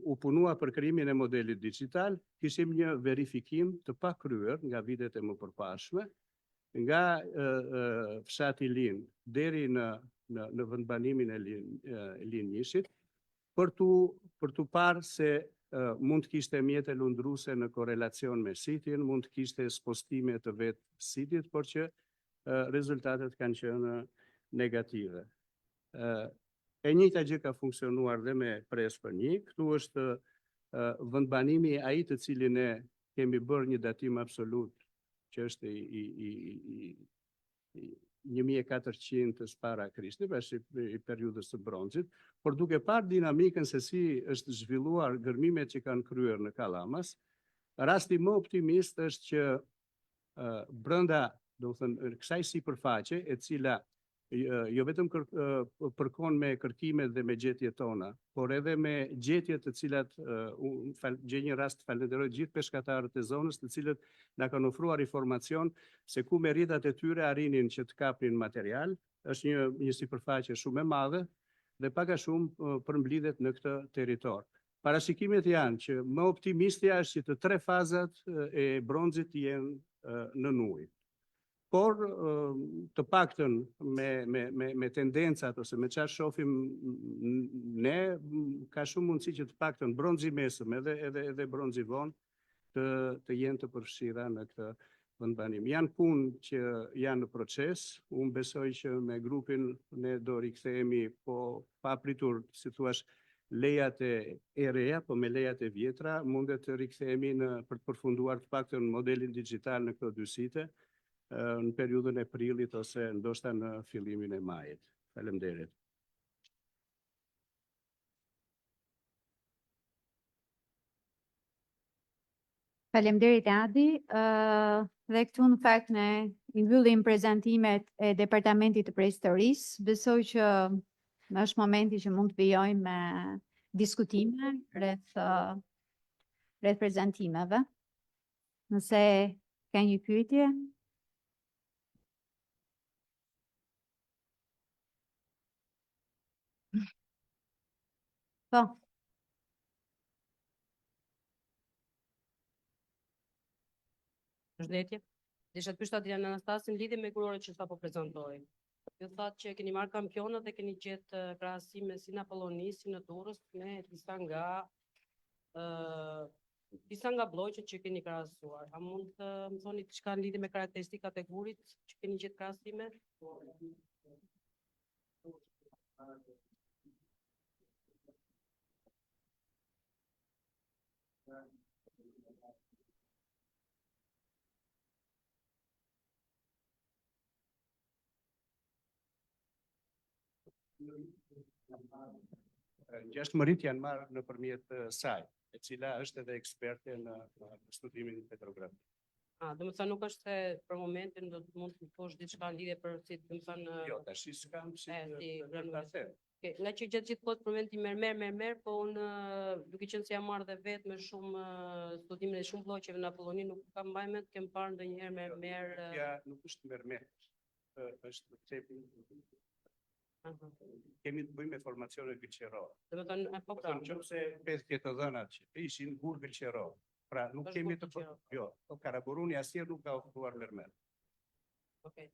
u punua për krijimin e modelit digital, kishim një verifikim të pakryer nga vitet e mëparshme, nga fshati Lin deri në vendbanimin e Linjishit, për tu parë se mund të kishte mjete lundruese në korelacion me sitin, mund të kishte spostime të vetë sitit, por që rezultatet kanë qenë negative. E njëjta gjë ka funksionuar dhe me Prespër-1. Këtu është vendbanimi ai të cilin ne kemi bërë një datim absolut, që është i 1400 para Krishtit, i periudhës së bronzit, por duke parë dinamikën se si është zhvilluar gërmimet që kanë kryer në Kallamas, rasti më optimist është që brenda, do të thënë, kësaj sipërfaqe, e cila jo vetëm përkon me kërkimet dhe me gjetjet tona, por edhe me gjetjet të cilat gjej një rast falenderoj gjithë peshkatarët e zonës, të cilët na kanë ofruar informacion se ku me rrjetat e tyre arrinin që të kapnin material. Është një sipërfaqe shumë e madhe dhe pak a shumë përmblidhet në këtë territor. Parashikimet janë që më optimistja është që të 3 fazat e bronzit jenë në ujë. Por të paktën me tendencat ose me çfarë shohim ne, ka shumë mundësi që të paktën bronzi mesëm edhe bronzi vonë të jenë të përfshira në këtë vendbanim. Janë punë që janë në proces. Unë besoj që me grupin ne do rikthehemi, po pa pritur, si thuaç, lejat e reja, po me lejat e vjetra mundet të rikthehemi për të përfunduar të paktën modelin digital në këto 2 site në periudhën e prillit ose ndoshta në fillimin e majit. Faleminderit. Faleminderit Adi. Dhe këtu në fakt ne i mbyllim prezantimet e Departamentit të Prehistorisë. Besoj që është momenti që mund të vijojmë me diskutime rreth prezantimeve. Nëse ka një pyetje. Po. Përshëndetje. Desha të pyesja Adriana Anastasin lidhje me guroret që sapo prezantoi. Ju thatë që keni marrë kampionat dhe keni gjetë krahasime si në Apolloni, si në Durrës, me disa nga blloqet që keni krahasuar. A mund të më thoni diçka në lidhje me karakteristikat e gurit që keni gjetë krahasime? Ngjashmëritë janë marrë nëpërmjet saj, e cila është edhe eksperte në studimin petrografik. Domethënë nuk është se për momentin do të mund të thosh diçka në lidhje për si domethënë Jo, tash s'kam si ta them. Nga që gjatë gjithë kohës përmendi merr, po unë duke qenë se jam marrë dhe vetë me shumë studimin e shumë blloqeve në Apolloni, nuk kam mbajtur mend të kem parë ndonjëherë merr. Ja, nuk është merr. Është Aha. Kemi të bëjmë me formacione gëlqerore. Do të thonë, po Po nëse 50 të dhënat që ishin gur gëlqeror. Pra nuk Është kemi gur të gëlqeror. jo, Karaburuni asnjëherë nuk ka ofruar mermer. okay.